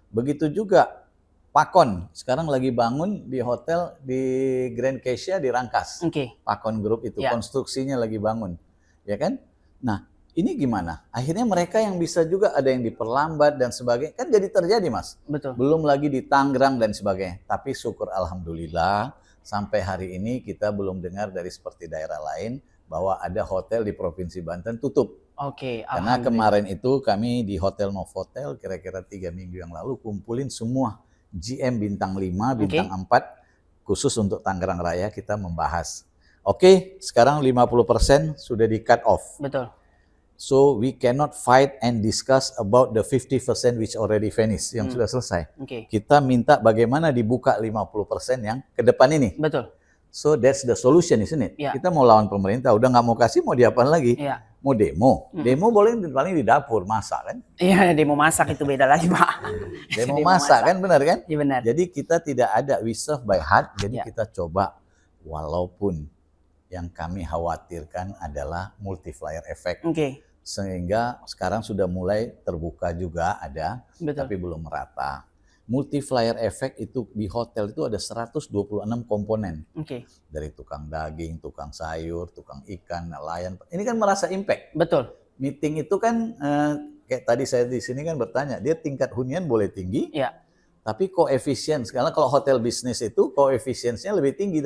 Begitu juga Pakon. Sekarang lagi bangun di hotel di Grand Kesia di Rangkas. Oke. Pakon Group itu. Ya. Konstruksinya lagi bangun. Ya kan? Nah, ini gimana? Akhirnya mereka yang bisa juga ada yang diperlambat dan sebagainya. Kan jadi terjadi, Mas. Betul. Belum lagi di Tangerang dan sebagainya. Tapi syukur alhamdulillah sampai hari ini kita belum dengar dari seperti daerah lain bahwa ada hotel di Provinsi Banten tutup. Oke. Karena kemarin itu kami di Hotel Novotel kira-kira 3 minggu yang lalu kumpulin semua GM bintang 5, bintang 4 khusus untuk Tangerang Raya kita membahas. Oke, sekarang 50% sudah di cut off. Betul. So we cannot fight and discuss about the 50% which already finished, yang sudah selesai. Oke. Kita minta bagaimana dibuka 50% yang ke depan ini. Betul. So that's the solution, isn't it? Ya. Kita mau lawan pemerintah, udah nggak mau kasih, mau diapain lagi? Iya. Mau demo. Demo boleh paling di dapur, masak kan? Iya, demo masak itu beda lagi, Pak. Demo masak kan, benar kan? Iya benar. Jadi kita tidak ada, we serve by heart, jadi Ya. kita coba walaupun yang kami khawatirkan adalah multiplier effect. Oke. Sehingga sekarang sudah mulai terbuka juga ada, Betul. tapi belum merata. Multiplier effect itu di hotel itu ada 126 komponen. Oke. Dari tukang daging, tukang sayur, tukang ikan, nelayan. Ini kan merasa impact. Betul. Meeting itu kan kayak tadi saya di sini kan bertanya, dia tingkat hunian boleh tinggi, Iya. tapi koefisien. Karena kalau hotel bisnis itu koefisiennya lebih tinggi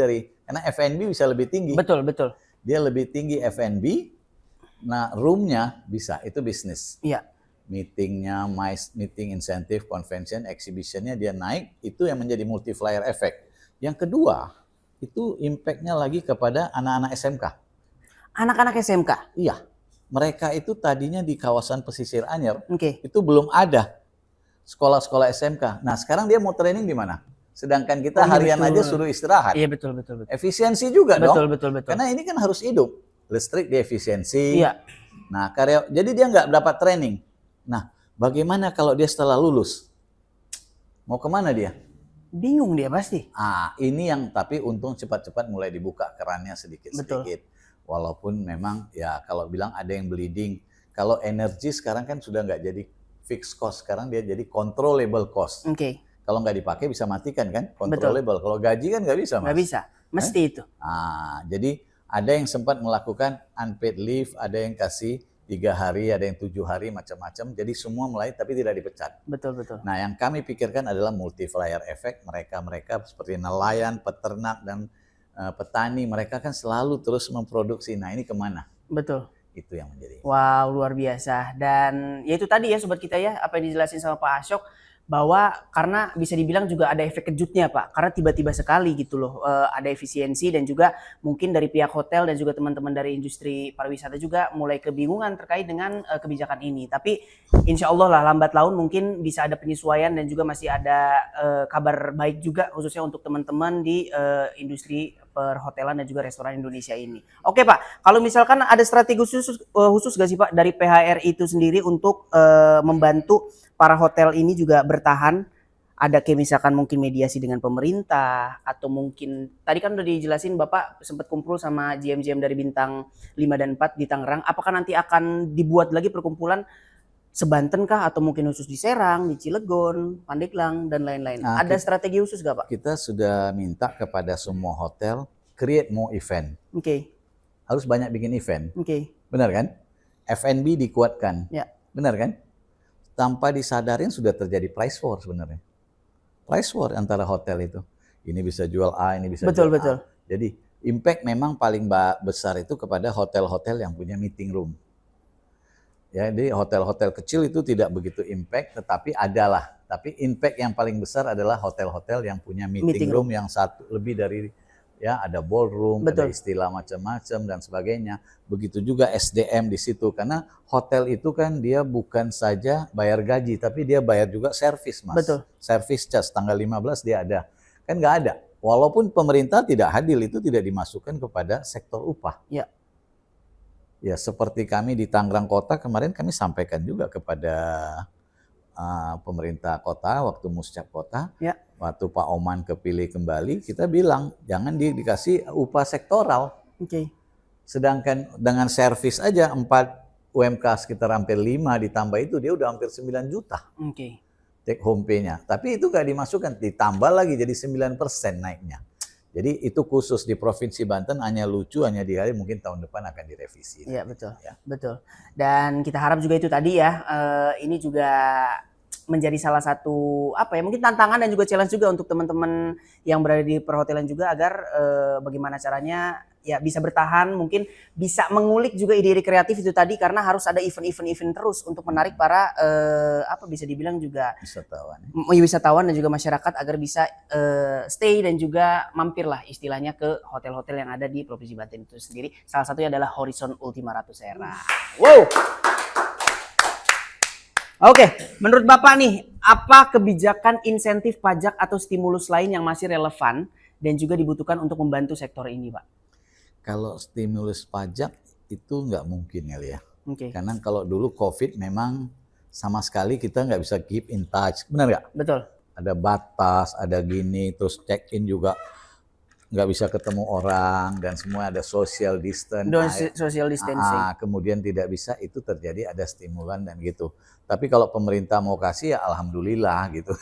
karena F&B bisa lebih tinggi. Betul, betul. Dia lebih tinggi F&B. Nah, roomnya bisa, itu bisnis. Iya. Meetingnya, meeting incentive, convention, exhibitionnya dia naik, itu yang menjadi multiplier effect. Yang kedua, itu impact-nya lagi kepada anak-anak SMK. Anak-anak SMK. Iya, mereka itu tadinya di kawasan pesisir Anyer, Oke. itu belum ada sekolah-sekolah SMK. Nah, sekarang dia mau training di mana? Sedangkan kita Oh, iya, harian betul. aja suruh istirahat. Iya betul, betul, betul. Efisiensi juga Betul, dong. betul, betul. Karena ini kan harus hidup. listrik dia efisiensi. Iya. Nah, jadi dia nggak dapat training. Nah, bagaimana kalau dia setelah lulus? Mau kemana dia? Bingung dia pasti. Ini yang tapi untung cepat-cepat mulai dibuka kerannya sedikit-sedikit. Walaupun memang ya kalau bilang ada yang bleeding. Kalau energi sekarang kan sudah nggak jadi fixed cost, sekarang dia jadi controllable cost. Oke. Kalau nggak dipakai bisa matikan kan, controllable. Kalau gaji kan nggak bisa, Mas. Nggak bisa, mesti itu. Jadi ada yang sempat melakukan unpaid leave, ada yang kasih 3 hari, ada yang 7 hari, macam-macam. Jadi semua mulai tapi tidak dipecat. Betul. Nah, yang kami pikirkan adalah multiplier effect. Mereka seperti nelayan, peternak, dan petani, mereka kan selalu terus memproduksi. Nah, ini kemana? Betul. Itu yang menjadi. Wow, luar biasa. Dan ya itu tadi ya sobat kita ya, apa yang dijelasin sama Pak Asyok, bahwa karena bisa dibilang juga ada efek kejutnya Pak, karena tiba-tiba sekali gitu loh, ada efisiensi dan juga mungkin dari pihak hotel dan juga teman-teman dari industri pariwisata juga mulai kebingungan terkait dengan kebijakan ini. Tapi insya Allah lah lambat laun mungkin bisa ada penyesuaian dan juga masih ada kabar baik juga khususnya untuk teman-teman di industri perhotelan dan juga restoran Indonesia ini. Oke Pak, kalau misalkan ada strategi khusus gak sih Pak dari PHRI itu sendiri untuk membantu para hotel ini juga bertahan? Ada kayak misalkan mungkin mediasi dengan pemerintah atau mungkin tadi kan udah dijelasin Bapak sempat kumpul sama GM-GM dari bintang 5 dan 4 di Tangerang. Apakah nanti akan dibuat lagi perkumpulan sebanten kah atau mungkin khusus di Serang, di Cilegon, Pandeglang dan lain-lain? Ada strategi khusus gak Pak? Kita sudah minta kepada semua hotel create more event. Oke. Harus banyak bikin event. Oke. Benar kan? F&B dikuatkan. Ya. Benar kan? Tanpa disadarin sudah terjadi price war sebenarnya. Price war antara hotel itu. Ini bisa jual A, ini bisa jual A. Jadi impact memang paling besar itu kepada hotel-hotel yang punya meeting room. Ya, jadi hotel-hotel kecil itu tidak begitu impact, tetapi adalah. Tapi impact yang paling besar adalah hotel-hotel yang punya meeting room yang satu lebih dari, ya ada ballroom, ada istilah macam-macam dan sebagainya. Begitu juga SDM di situ, karena hotel itu kan dia bukan saja bayar gaji, tapi dia bayar juga servis, Mas. Betul. Service charge tanggal 15 dia ada. Kan nggak ada. Walaupun pemerintah tidak hadir, itu tidak dimasukkan kepada sektor upah. Ya. Ya seperti kami di Tangerang Kota kemarin kami sampaikan juga kepada pemerintah kota waktu Muscap Kota. Ya. Waktu Pak Oman kepilih kembali, kita bilang jangan dikasih upah sektoral. Oke. Sedangkan dengan servis aja 4 UMK sekitar hampir 5 ditambah itu dia udah hampir 9 juta. Oke. Take home pay-nya. Tapi itu nggak dimasukkan, ditambah lagi jadi 9% naiknya. Jadi itu khusus di Provinsi Banten, hanya lucu, hanya di hari mungkin tahun depan akan direvisi. Iya betul, ya. Betul. Dan kita harap juga itu tadi ya, ini juga menjadi salah satu apa ya mungkin tantangan dan juga challenge juga untuk teman-teman yang berada di perhotelan juga agar bagaimana caranya ya bisa bertahan, mungkin bisa mengulik juga ide-ide kreatif itu tadi karena harus ada event-event terus untuk menarik para apa bisa dibilang juga wisatawan dan juga masyarakat agar bisa stay dan juga mampir lah istilahnya ke hotel-hotel yang ada di Provinsi Banten itu sendiri. Salah satunya adalah Horizon Ultima Ratu Sera. Wow. Oke, menurut Bapak nih, apa kebijakan insentif pajak atau stimulus lain yang masih relevan dan juga dibutuhkan untuk membantu sektor ini, Pak? Kalau stimulus pajak itu nggak mungkin kali ya. Okay. Karena kalau dulu COVID memang sama sekali kita nggak bisa keep in touch. Benar nggak? Betul. Ada batas, ada gini, terus check-in juga nggak bisa ketemu orang dan semua ada social distance. Social distancing. Kemudian tidak bisa, itu terjadi ada stimulan dan gitu. Tapi kalau pemerintah mau kasih ya alhamdulillah gitu.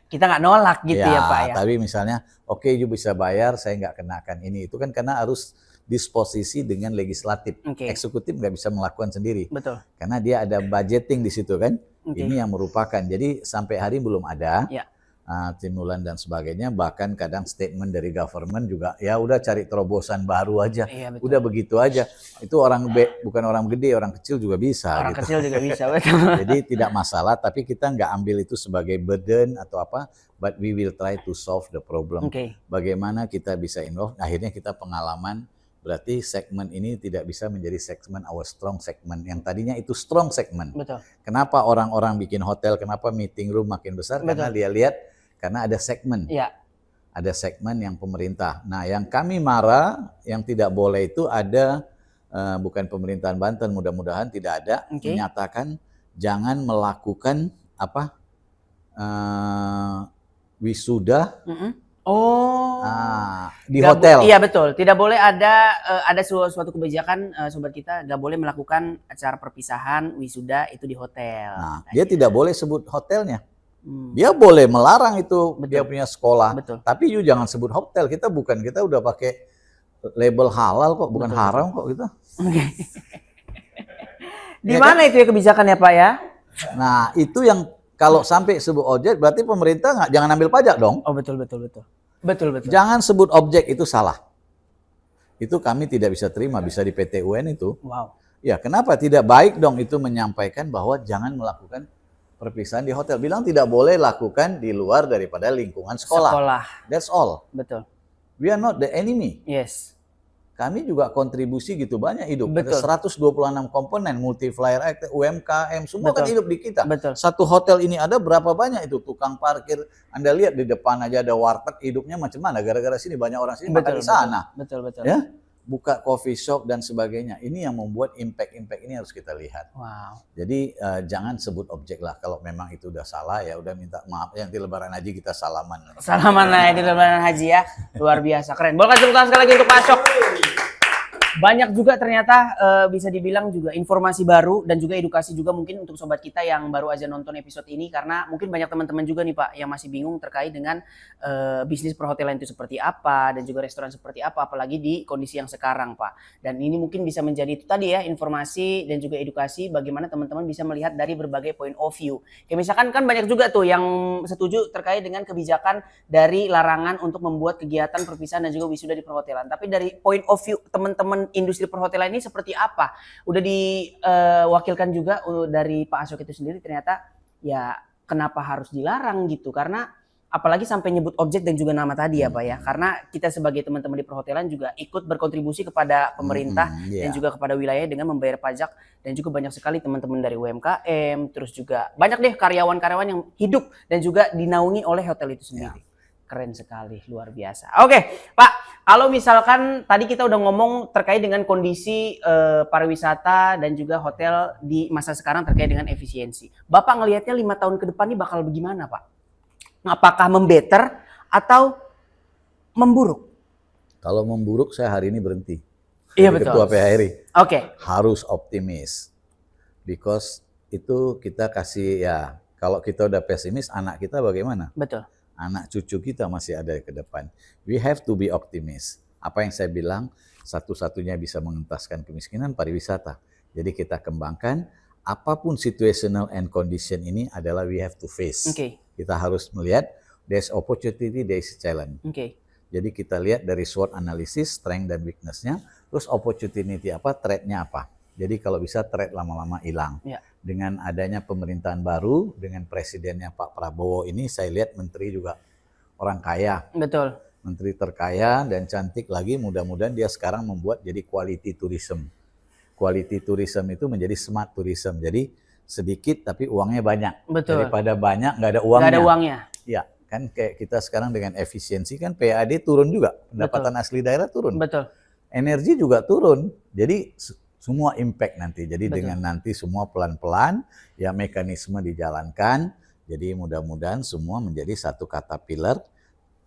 Kita nggak nolak gitu ya Pak ya. Tapi misalnya oke, you bisa bayar, saya nggak kenakan ini. Itu kan karena harus disposisi dengan legislatif. Eksekutif nggak bisa melakukan sendiri. Betul. Karena dia ada budgeting di situ kan. Ini yang merupakan. Jadi sampai hari belum ada. Ya. Stimulan dan sebagainya, bahkan kadang statement dari government juga ya udah cari terobosan baru aja, udah begitu aja. Itu orang bukan orang gede, orang kecil juga bisa. Orang gitu. kecil juga bisa, betul. Jadi tidak masalah, tapi kita nggak ambil itu sebagai burden atau apa, but we will try to solve the problem. Bagaimana kita bisa involve, akhirnya kita pengalaman, berarti segmen ini tidak bisa menjadi segmen our strong segment. Yang tadinya itu strong segment. Betul. Kenapa orang-orang bikin hotel, kenapa meeting room makin besar? Karena dia lihat, karena ada segmen. Ya. Ada segmen yang pemerintah. Nah, yang kami marah, yang tidak boleh itu ada bukan pemerintahan Banten, mudah-mudahan tidak ada, Oke. menyatakan jangan melakukan apa wisuda Oh. di Nggak hotel. Iya betul, tidak boleh ada suatu kebijakan sobat kita nggak boleh melakukan acara perpisahan wisuda itu di hotel. Nah, dia tidak boleh sebut hotelnya. Hmm, Dia boleh melarang itu Betul. dia punya sekolah. Betul. Tapi you jangan sebut hotel. Kita udah pakai label halal kok, bukan Betul, haram kok gitu. Oke. Di Ya mana itu ya kebijakannya Pak ya? Nah, itu yang kalau sampai sebut objek berarti pemerintah jangan ambil pajak dong. Oh betul. Betul. Jangan sebut objek, itu salah. Itu kami tidak bisa terima, bisa di PT UN itu. Wow. Ya, kenapa tidak baik dong itu menyampaikan bahwa jangan melakukan perpisahan di hotel. Bilang tidak boleh lakukan di luar daripada lingkungan sekolah. That's all. Betul. We are not the enemy. Yes. Kami juga kontribusi gitu banyak hidup. Betul. Ada 126 komponen, multiplier act, UMKM, semua kan Betul. hidup di kita. Betul. Satu hotel ini ada berapa banyak itu tukang parkir. Anda lihat di depan aja ada warteg, hidupnya macam mana. Gara-gara sini banyak orang sini makan di sana. Betul. Ya, buka coffee shop dan sebagainya. Ini yang membuat impact ini harus kita lihat. Wow. Jadi jangan sebut objek lah. Kalau memang itu udah salah ya udah minta maaf. Yang di Lebaran Haji kita salaman. Salaman lah di Lebaran Haji ya. Luar biasa, keren. Boleh kasih tepuk tangan sekali lagi untuk Pak Asyok. Banyak juga ternyata bisa dibilang juga informasi baru dan juga edukasi juga mungkin untuk sobat kita yang baru aja nonton episode ini, karena mungkin banyak teman-teman juga nih Pak yang masih bingung terkait dengan bisnis perhotelan itu seperti apa dan juga restoran seperti apa, apalagi di kondisi yang sekarang Pak. Dan ini mungkin bisa menjadi itu tadi ya, informasi dan juga edukasi bagaimana teman-teman bisa melihat dari berbagai point of view. Kayak misalkan kan banyak juga tuh yang setuju terkait dengan kebijakan dari larangan untuk membuat kegiatan perpisahan dan juga wisuda di perhotelan. Tapi dari point of view teman-teman industri perhotelan ini seperti apa? Udah diwakilkan juga dari Pak Asyok itu sendiri, ternyata ya kenapa harus dilarang gitu, karena apalagi sampai nyebut objek dan juga nama tadi ya Pak ya, karena kita sebagai teman-teman di perhotelan juga ikut berkontribusi kepada pemerintah dan juga kepada wilayah dengan membayar pajak, dan juga banyak sekali teman-teman dari UMKM, terus juga banyak deh karyawan-karyawan yang hidup dan juga dinaungi oleh hotel itu sendiri. Keren sekali, luar biasa. Oke, Pak, kalau misalkan tadi kita udah ngomong terkait dengan kondisi pariwisata dan juga hotel di masa sekarang terkait dengan efisiensi. Bapak ngelihatnya 5 tahun ke depan ini bakal bagaimana, Pak? Apakah membetter atau memburuk? Kalau memburuk saya hari ini berhenti. Iya, Jadi betul. Ketua PHRI. Oke. Harus optimis. Because itu kita kasih ya, kalau kita udah pesimis, anak kita bagaimana? Betul. Anak cucu kita masih ada ke depan. We have to be optimis. Apa yang saya bilang, satu-satunya bisa mengentaskan kemiskinan pariwisata. Jadi kita kembangkan, apapun situational and condition ini adalah we have to face. Kita harus melihat, there's opportunity, there's challenge. Jadi kita lihat dari SWOT analysis, strength dan weakness-nya, terus opportunity apa, threat-nya apa. Jadi kalau bisa threat lama-lama hilang. Dengan adanya pemerintahan baru, dengan presidennya Pak Prabowo ini, saya lihat menteri juga orang kaya. Betul. Menteri terkaya dan cantik lagi, mudah-mudahan dia sekarang membuat jadi quality tourism. Quality tourism itu menjadi smart tourism. Jadi sedikit tapi uangnya banyak. Betul. Daripada banyak nggak ada uangnya. Nggak ada uangnya. Ya, kan kayak kita sekarang dengan efisiensi kan PAD turun juga. Pendapatan asli daerah turun. Betul. Energi juga turun. Jadi semua impact nanti. Jadi dengan nanti semua pelan-pelan ya mekanisme dijalankan. Jadi mudah-mudahan semua menjadi satu kata pilar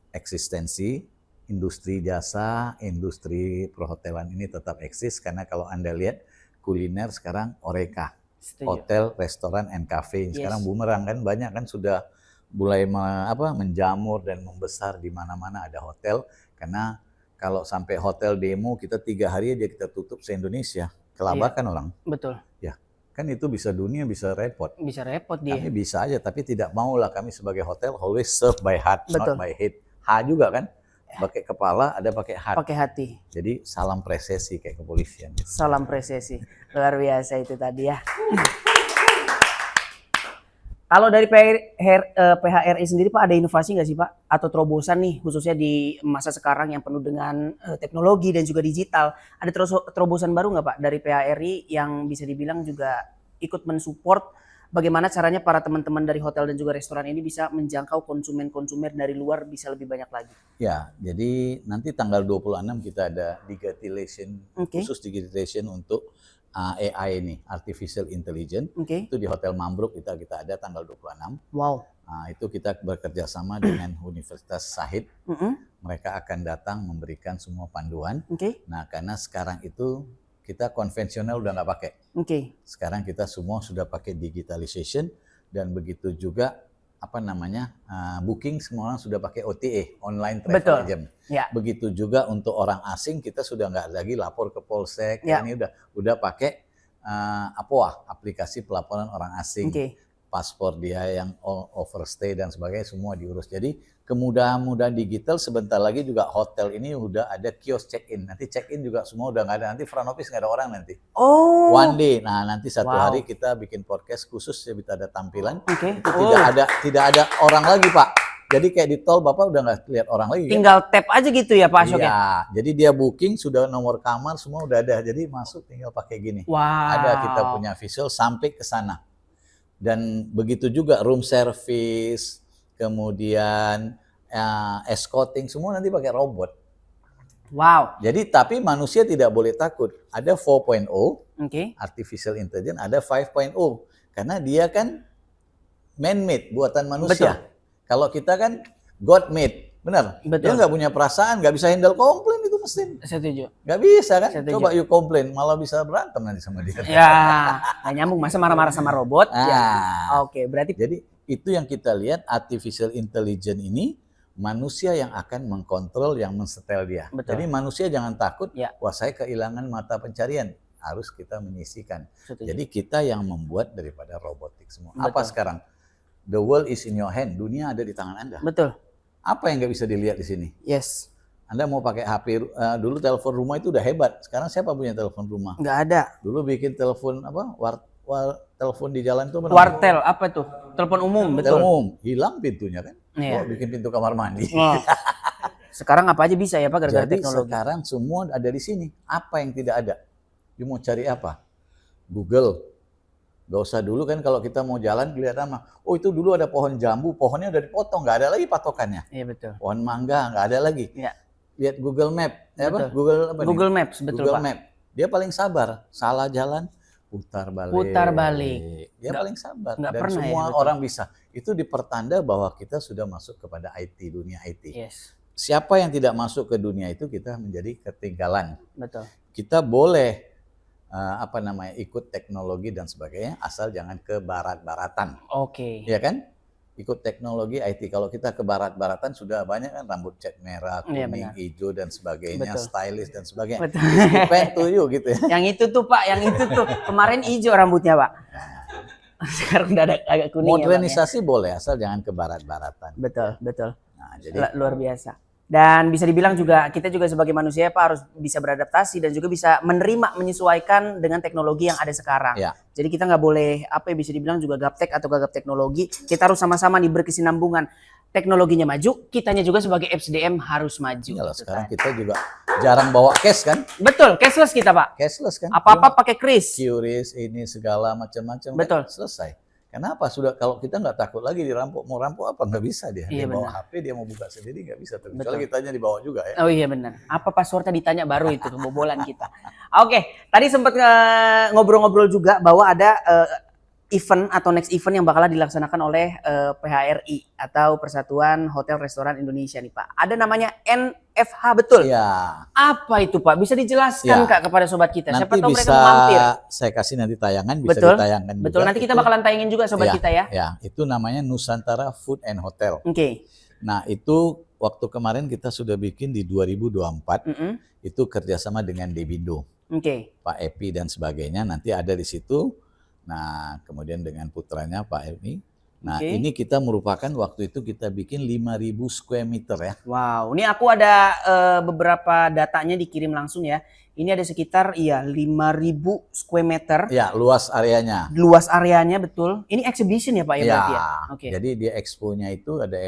eksistensi industri jasa, industri perhotelan ini tetap eksis, karena kalau Anda lihat kuliner sekarang Oreca. Hotel, restoran, and cafe. Sekarang bumerang kan, banyak kan sudah mulai menjamur dan membesar, di mana-mana ada hotel. Karena kalau sampai hotel demo kita 3 hari aja kita tutup se-Indonesia. Kelabakan orang. Betul. Ya, kan itu bisa dunia, bisa repot. Bisa repot dia. Kami bisa aja, tapi tidak maulah kami sebagai hotel always serve by heart, not by head. H juga kan, pakai kepala, ada pakai hati. Pakai hati. Jadi salam presesi kayak kepolisian. Salam presesi, luar biasa itu tadi ya. Kalau dari PHRI sendiri Pak, ada inovasi nggak sih Pak? Atau terobosan nih khususnya di masa sekarang yang penuh dengan teknologi dan juga digital. Ada terobosan baru nggak Pak dari PHRI yang bisa dibilang juga ikut mensupport bagaimana caranya para teman-teman dari hotel dan juga restoran ini bisa menjangkau konsumen-konsumen dari luar bisa lebih banyak lagi? Ya, jadi nanti tanggal 26 kita ada digitalization, Oke. khusus digitalization untuk AI ini, Artificial Intelligence. Oke. Itu di Hotel Mambruk kita ada tanggal 26. Wow. Nah, itu kita bekerja sama dengan Universitas Shahid. Mereka akan datang memberikan semua panduan. Oke. Nah, karena sekarang itu kita konvensional udah nggak pakai. Oke. Sekarang kita semua sudah pakai digitalization dan begitu juga booking semua orang sudah pakai OTA, online travel Betul. agent. Ya. Begitu juga untuk orang asing kita sudah nggak lagi lapor ke Polsek. Ya. Ini udah pakai APOA, aplikasi pelaporan orang asing. Oke. Paspor dia yang overstay dan sebagainya semua diurus. Jadi kemudahan-kemudahan digital, sebentar lagi juga hotel ini udah ada kios check-in. Nanti check-in juga semua udah nggak ada. Nanti front office nggak ada orang nanti. Oh. One day. Nah, nanti satu Wow. hari kita bikin podcast khusus ya, kita ada tampilan. Oke. Itu tidak ada orang lagi, Pak. Jadi kayak di tol Bapak udah nggak lihat orang lagi. Tinggal tap aja gitu ya Pak Ashok ya? Iya, jadi dia booking sudah nomor kamar semua udah ada. Jadi masuk tinggal pakai gini. Wow. Ada kita punya visual sampai ke sana. Dan begitu juga room service, kemudian escorting semua nanti pakai robot. Wow. Jadi tapi manusia tidak boleh takut. Ada 4.0 Oke. artificial intelligence, ada 5.0 karena dia kan man-made, buatan manusia. Kalau kita kan God-made, benar? Betul. Dia nggak punya perasaan, nggak bisa handle komplain itu mesin. Setuju. Nggak bisa kan? Setuju. Coba you komplain, malah bisa berantem nanti sama dia. Ya, nggak nyambung masa marah-marah sama robot. Ya. Ah. Oke, berarti Jadi itu yang kita lihat, artificial intelligence ini manusia yang akan mengkontrol, yang mensetel dia. Betul. Jadi manusia jangan takut, Ya. wah saya kehilangan mata pencarian. Harus kita menyisikan. setuju. Jadi kita yang membuat daripada robotik semua. Betul. Apa sekarang? The world is in your hand. Dunia ada di tangan Anda. Betul. Apa yang nggak bisa dilihat di sini? Yes. Anda mau pakai HP, dulu telepon rumah itu udah hebat. Sekarang siapa punya telepon rumah? Nggak ada. Dulu bikin telepon telepon di jalan itu Wartel apa tuh? Telepon umum, betul. umum, hilang pintunya kan? Iya. Oh, bikin pintu kamar mandi. Oh. Sekarang apa aja bisa ya Pak gara-gara Jadi teknologi. sekarang semua ada di sini. Apa yang tidak ada? You mau cari apa? Google. Gak usah dulu kan kalau kita mau jalan kelihatan mah, oh itu dulu ada pohon jambu, pohonnya udah dipotong, nggak ada lagi patokannya. Iya betul. Pohon mangga nggak ada lagi. Iya. Lihat Google Map, Betul. Google Maps, betul Google Pak. Map. Dia paling sabar. Salah jalan, putar balik. Putar balik. Dia Nggak- paling sabar. nggak Dan pernah ya, semua betul. orang bisa. Itu dipertanda bahwa kita sudah masuk kepada IT, dunia IT. Yes, Siapa yang tidak masuk ke dunia itu kita menjadi ketinggalan. betul. Kita boleh ikut teknologi dan sebagainya, asal jangan ke barat-baratan, Oke. ya kan? Ikut teknologi IT. Kalau kita ke barat-baratan sudah banyak kan rambut cat merah, Iya, kuning, benar. hijau dan sebagainya, Betul. stylish dan sebagainya. Betul. Depend to you gitu ya. Yang itu tuh Pak, yang itu tuh kemarin hijau rambutnya Pak. Sekarang udah ada agak kuning ya, Bang, ya. Modernisasi boleh asal jangan ke barat-baratan. Betul, betul. Nah, jadi Luar biasa. Dan bisa dibilang juga kita juga sebagai manusia Pak harus bisa beradaptasi dan juga bisa menerima, menyesuaikan dengan teknologi yang ada sekarang. Ya. Jadi kita nggak boleh bisa dibilang juga gaptek atau gagap teknologi. Kita harus sama-sama nih berkesinambungan. Teknologinya maju, kitanya juga sebagai FSDM harus maju. kalau Gitu sekarang kan. kita juga jarang bawa cash kan? Betul, cashless kita Pak. Cashless kan? Apa-apa pakai kris. QRIS ini segala macam-macam Betul. kan? Selesai. Kenapa? Sudah kalau kita nggak takut lagi dirampok, mau rampok apa nggak bisa dia. Iya, Dia bawa benar. HP, dia mau buka sendiri nggak bisa. Betul. Kecuali kitanya dibawa juga ya. Oh iya benar. Apa passwordnya ditanya baru itu kebobolan kita. Oke, tadi sempat ngobrol-ngobrol juga bahwa ada event atau next event yang bakalan dilaksanakan oleh PHRI atau Persatuan Hotel Restoran Indonesia nih Pak. Ada namanya NFH betul. Iya. Apa itu Pak? Bisa dijelaskan Ya. Kak kepada sobat kita. Siapa Nanti tahu mereka bisa mau mampir. saya kasih nanti tayangan, bisa Betul. ditayangkan juga. Betul. Nanti kita Itu- bakalan tayangin juga sobat Ya, kita ya. Ya, itu namanya Nusantara Food and Hotel. Oke. Nah, itu waktu kemarin kita sudah bikin di 2024, Mm-mm. itu kerjasama dengan Debindo, Oke. Pak Epi dan sebagainya. Nanti ada di situ. Nah, kemudian dengan putranya Pak Epi. Nah, Oke. ini kita merupakan waktu itu kita bikin 5.000 square meter ya. Wow, ini aku ada beberapa datanya dikirim langsung ya. Ini ada sekitar 5.000 square meter. Ya, luas areanya. Luas areanya betul. Ini exhibition ya Pak ya, Ya, berarti ya? Oke. jadi dia expo-nya itu ada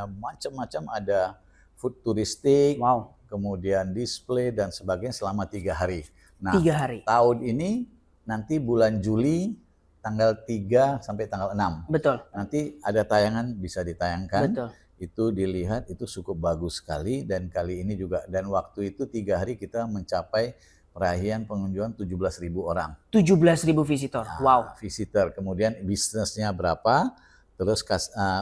macam-macam, ada food turistik, Wow, kemudian display dan sebagainya selama 3 hari. Nah, 3 hari. tahun ini nanti bulan Juli tanggal 3 sampai tanggal 6. Betul. Nanti ada tayangan bisa ditayangkan. Betul. Itu dilihat, itu cukup bagus sekali, dan kali ini juga, dan waktu itu 3 hari kita mencapai perahian pengunjung 17.000 orang. 17.000 visitor. Wow. Visitor, kemudian bisnisnya berapa, terus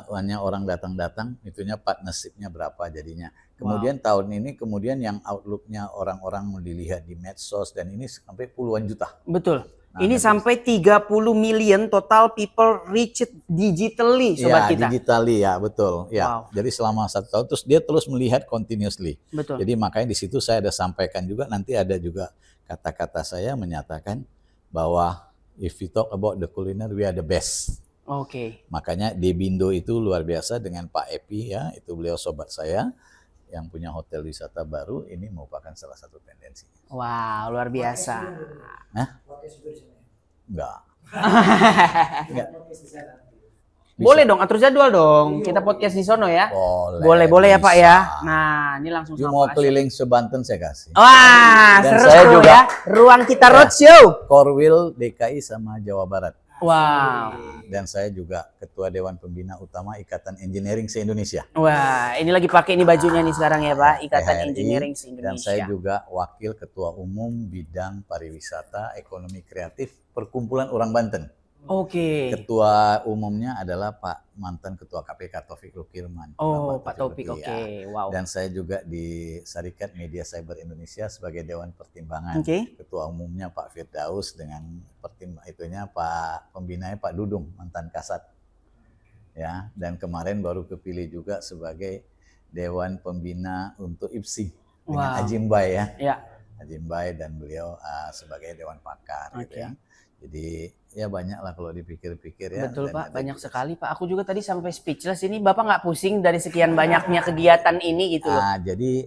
hanya orang datang-datang, itunya partnershipnya berapa jadinya. Kemudian tahun ini, kemudian yang outlooknya orang-orang dilihat di medsos, dan ini sampai puluhan juta. Betul. Nah, ini sampai 30 million total people reached digitally, sobat kita. Digitally ya, betul. Ya. Wow. Jadi selama 1 tahun terus dia terus melihat continuously. Betul. Jadi makanya di situ saya ada sampaikan juga, nanti ada juga kata-kata saya menyatakan bahwa if we talk about the culinary, we are the best. Oke. Makanya Debindo itu luar biasa dengan Pak Epi ya, itu beliau sobat saya yang punya hotel wisata baru, ini merupakan salah satu tendensi. Wow, luar biasa. Hah? Enggak. Enggak. Boleh dong, atur jadwal dong. Kita podcast di sono ya. Boleh ya Pak bisa. ya. Nah, ini langsung Dia sama mau Pak Asyok. keliling sebanten saya kasih. Wah, Dan seru saya juga. ya. Ruang kita roadshow. Korwil DKI sama Jawa Barat. Wow. Dan saya juga Ketua Dewan Pembina Utama Ikatan Engineering se-Indonesia. Wah, ini lagi pakai ini bajunya nih sekarang ya Pak. Ikatan PHRI, Engineering Dan se-Indonesia. saya juga Wakil Ketua Umum Bidang Pariwisata Ekonomi Kreatif Perkumpulan Orang Banten. Oke. Ketua umumnya adalah Pak mantan Ketua KPK Taufik Lukirman. Oh, Pak Taufik, Lukir, oke. ya. Wow. Dan saya juga di Syarikat Media Cyber Indonesia sebagai Dewan Pertimbangan. Oke. Ketua umumnya Pak Firdaus dengan itunya Pak pembinanya Pak Dudung, mantan Kasat. Ya, dan kemarin baru kepilih juga sebagai Dewan Pembina untuk IPSI dengan Ajimbai ya. Ya. Ajimbai dan beliau sebagai Dewan Pakar gitu ya. Jadi ya banyak lah kalau dipikir-pikir ya. Betul dan Pak, banyak sekali Pak. Aku juga tadi sampai speechless ini. Bapak nggak pusing dari sekian banyaknya kegiatan ini gitu loh. Jadi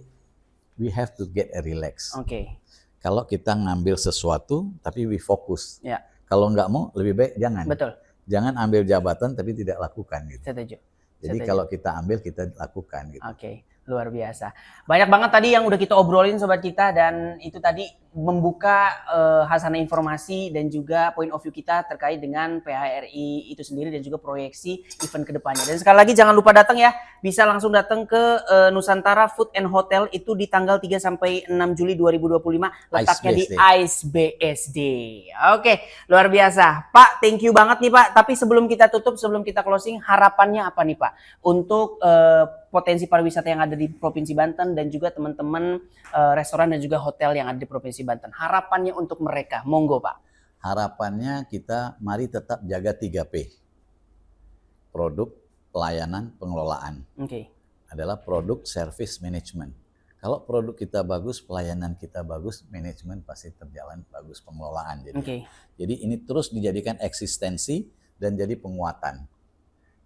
we have to get a relax. Oke. Kalau kita ngambil sesuatu tapi we fokus. Ya. Kalau nggak mau lebih baik jangan. Betul. Jangan ambil jabatan tapi tidak lakukan gitu. Setuju. Jadi kalau kita ambil kita lakukan gitu. Oke. Luar biasa. Banyak banget tadi yang udah kita obrolin sobat kita, dan itu tadi membuka hasanah informasi dan juga point of view kita terkait dengan PHRI itu sendiri dan juga proyeksi event kedepannya. Dan sekali lagi jangan lupa datang ya, bisa langsung datang ke Nusantara Food and Hotel itu di tanggal 3 sampai 6 Juli 2025, letaknya di Ice BSD. Oke, luar biasa. Pak, thank you banget nih Pak. Tapi sebelum kita tutup, sebelum kita closing, harapannya apa nih Pak untuk potensi pariwisata yang ada di Provinsi Banten dan juga teman-teman restoran dan juga hotel yang ada di Provinsi Banten. Harapannya untuk mereka, monggo Pak. Harapannya kita mari tetap jaga 3P. Produk, pelayanan, pengelolaan. Oke. Adalah produk, service, management. Kalau produk kita bagus, pelayanan kita bagus, manajemen pasti terjalan bagus, pengelolaan. Jadi ini terus dijadikan eksistensi dan jadi penguatan.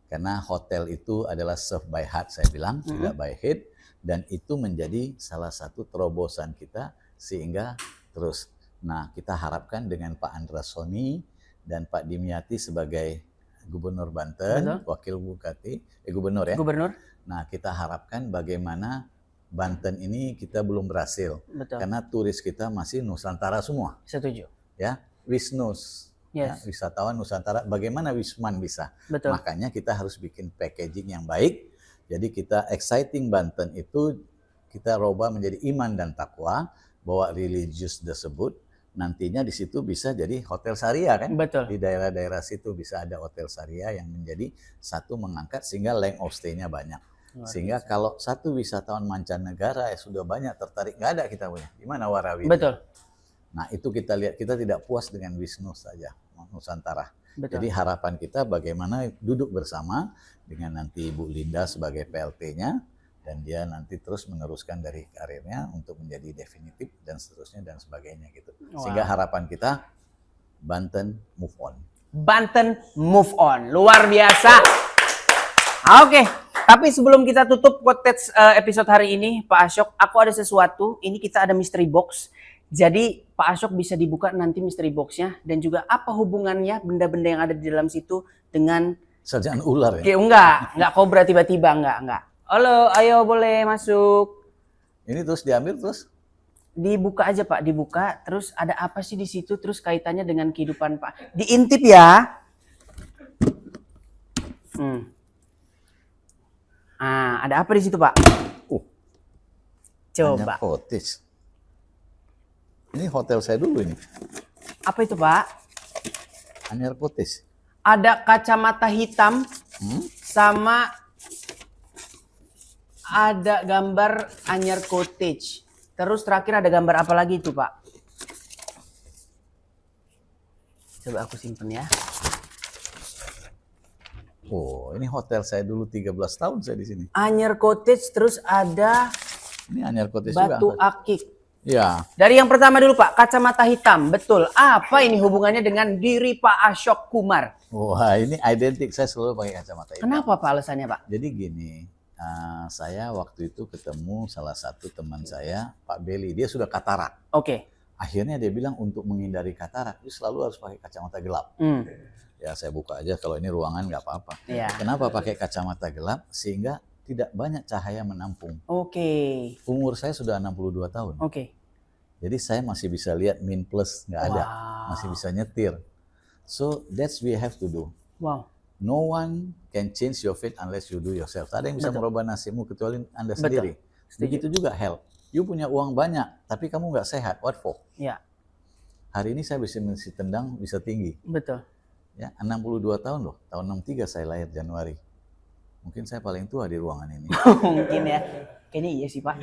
Karena hotel itu adalah serve by heart, saya bilang, tidak by head, dan itu menjadi salah satu terobosan kita sehingga terus. Nah, kita harapkan dengan Pak Andra Soni dan Pak Dimyati sebagai Gubernur Banten, Wakil Bupati, Gubernur ya. Gubernur. Nah, kita harapkan bagaimana Banten ini kita belum berhasil. Betul. Karena turis kita masih Nusantara semua. Setuju. Ya, Wisnus. Ya, wisatawan Nusantara, bagaimana Wisman bisa? Betul. Makanya kita harus bikin packaging yang baik. Jadi kita exciting Banten itu kita rubah menjadi iman dan takwa, bahwa religius tersebut nantinya di situ bisa jadi hotel syariah kan? Betul. Di daerah-daerah situ bisa ada hotel syariah yang menjadi satu mengangkat sehingga length of stay-nya banyak. Sehingga kalau satu wisatawan mancanegara sudah banyak tertarik, nggak ada kita punya. Gimana Warawi? Betul. Nah itu kita lihat, kita tidak puas dengan Wisnu saja, Nusantara. Betul. Jadi harapan kita bagaimana duduk bersama dengan nanti Ibu Linda sebagai PLT-nya, dan dia nanti terus meneruskan dari karirnya untuk menjadi definitif dan seterusnya dan sebagainya gitu. Sehingga harapan kita Banten move on. Banten move on, luar biasa. Oke. Tapi sebelum kita tutup podcast episode hari ini, Pak Asyok, aku ada sesuatu. Ini kita ada mystery box. Jadi Pak Asyok bisa dibuka nanti mystery box-nya, dan juga apa hubungannya benda-benda yang ada di dalam situ dengan Serjaan ular ya? Enggak kobra tiba-tiba, enggak. Halo, ayo boleh masuk. Ini terus diambil terus? Dibuka aja Pak, dibuka. Terus ada apa sih di situ? Terus kaitannya dengan kehidupan Pak. Diintip ya. Ada apa di situ Pak? Coba. Anyar Cottage. Ini hotel saya dulu ini. Apa itu Pak? Anyar Cottage. Ada kacamata hitam sama ada gambar Anyar Cottage. Terus terakhir ada gambar apa lagi itu Pak? Coba aku simpen ya. Oh, ini hotel saya dulu 13 tahun saya di sini. Anyar Cottage, terus ada Ini Anyar Cottage batu juga. akik. Ya, Dari yang pertama dulu Pak, kacamata hitam. Betul. Apa ini hubungannya dengan diri Pak Ashok Kumar? wah ini identik, saya selalu pakai kacamata hitam. Kenapa Pak alasannya Pak? Jadi gini, saya waktu itu ketemu salah satu teman saya, Pak Beli, dia sudah katarak. Oke. Akhirnya dia bilang untuk menghindari katarak, itu selalu harus pakai kacamata gelap. Ya saya buka aja, kalau ini ruangan nggak apa-apa. Iya. Kenapa pakai kacamata gelap? Sehingga tidak banyak cahaya menampung. Oke. Umur saya sudah 62 tahun. Oke. Jadi saya masih bisa lihat min plus, nggak ada. Wow. Masih bisa nyetir. So that's we have to do. Wow. No one can change your fate unless you do yourself. Tak ada yang bisa Betul. merubah nasibmu kecuali Anda Betul. sendiri. Setuju. Begitu juga health. You punya uang banyak, tapi kamu nggak sehat. What for? Ya, Hari ini saya bisa tendang, bisa tinggi. betul. Ya, 62 tahun loh. Tahun 63 saya lahir Januari. Mungkin saya paling tua di ruangan ini. Mungkin ya. Kayaknya iya sih Pak.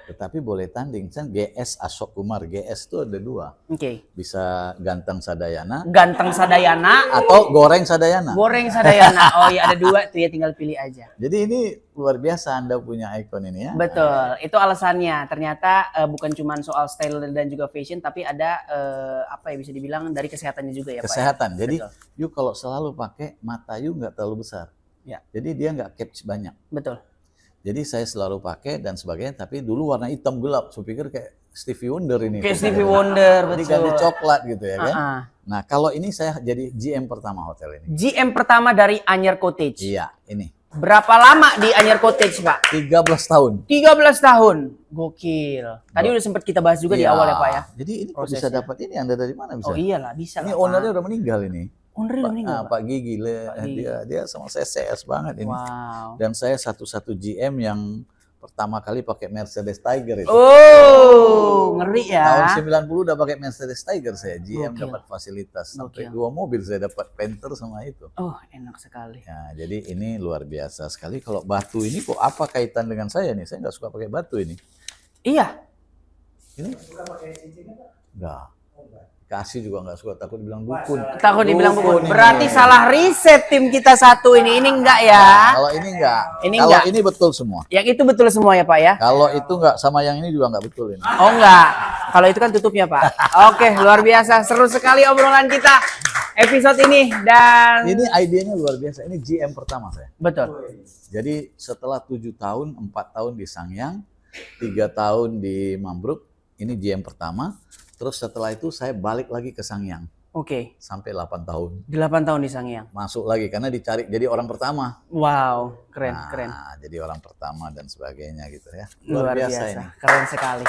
Tetapi boleh tanding. Kan GS Ashok Kumar. GS itu ada dua. Oke. Bisa ganteng Sadayana Ganteng Sadayana, atau goreng Sadayana. goreng Sadayana. Oh iya ada dua tuh ya, tinggal pilih aja. Jadi ini luar biasa Anda punya ikon ini ya. Betul, itu alasannya. Ternyata bukan cuma soal style dan juga fashion, tapi ada apa ya bisa dibilang dari kesehatannya juga ya Pak. Kesehatan. Jadi Betul. you kalau selalu pakai mata you nggak terlalu besar. Ya. Jadi dia nggak catch banyak. Betul. Jadi saya selalu pakai dan sebagainya. Tapi dulu warna hitam gelap. Saya pikir kayak Stevie Wonder ini. Kayak Stevie Wonder, Jadi betul. ganti coklat gitu ya kan. Nah kalau ini saya jadi GM pertama hotel ini. GM pertama dari Anyar Cottage. Iya ini. Berapa lama di Anyar Cottage Pak? 13 tahun. 13 tahun. Gokil. Tadi udah sempat kita bahas juga di Iya. awal ya Pak ya. Jadi ini kok bisa Prosesnya. dapat ini Anda dari mana bisa? Oh iyalah bisa Ini lah, ownernya Pak. udah meninggal ini. Ownernya udah meninggal, Pak? Pak Gigi, Gigi. dia sama saya CS banget ini. Wow. Dan saya satu-satu GM yang pertama kali pakai Mercedes Tiger itu. Oh, ngeri ya. Tahun 90 udah pakai Mercedes Tiger saya, GM Gokil. dapat fasilitas sampai Gokil. 2 mobil saya dapat Panther sama itu. Oh, enak sekali. Ya, jadi ini luar biasa sekali. Kalau batu ini kok apa kaitan dengan saya nih? Saya nggak suka pakai batu ini. Iya. Ini nggak. Kasih juga nggak suka, takut dibilang dukun. Takut dibilang Dukun bukun. ini. Berarti salah riset tim kita satu ini. Ini enggak ya? Nah, kalau ini nggak. Ini Kalau nggak. ini betul semua. Yang itu betul semua ya Pak ya? Kalau itu nggak sama yang ini juga nggak betul ini. Oh enggak. Kalau itu kan tutupnya Pak. Oke, luar biasa. Seru sekali obrolan kita episode ini. Dan Ini idenya luar biasa. Ini GM pertama saya. betul. Jadi setelah 7 tahun, 4 tahun di Sangyang, 3 tahun di Mambruk, ini GM pertama. Terus setelah itu saya balik lagi ke Sangyang Oke. sampai 8 tahun. 8 tahun di Sangyang. Masuk lagi karena dicari jadi orang pertama. Wow, keren, Nah, keren. jadi orang pertama dan sebagainya gitu ya. Luar biasa. ini. Keren sekali.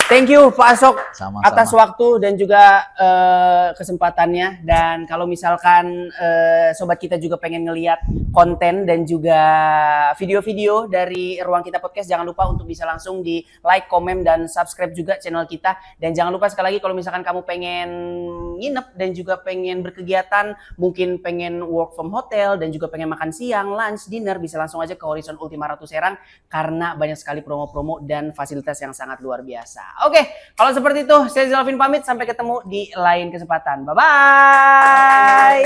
Thank you Pak Ashok Sama-sama. atas waktu dan juga kesempatannya. Dan kalau misalkan sobat kita juga pengen ngelihat konten dan juga video-video dari Ruang Kita Podcast, jangan lupa untuk bisa langsung di like, komen, dan subscribe juga channel kita. Dan jangan lupa sekali lagi kalau misalkan kamu pengen nginep dan juga pengen berkegiatan, mungkin pengen work from hotel dan juga pengen makan siang, lunch, dinner, bisa langsung aja ke Horizon Ultima Ratu Serang karena banyak sekali promo-promo dan fasilitas yang sangat luar biasa. Oke, kalau seperti itu saya Zelvin pamit, sampai ketemu di lain kesempatan. Bye bye.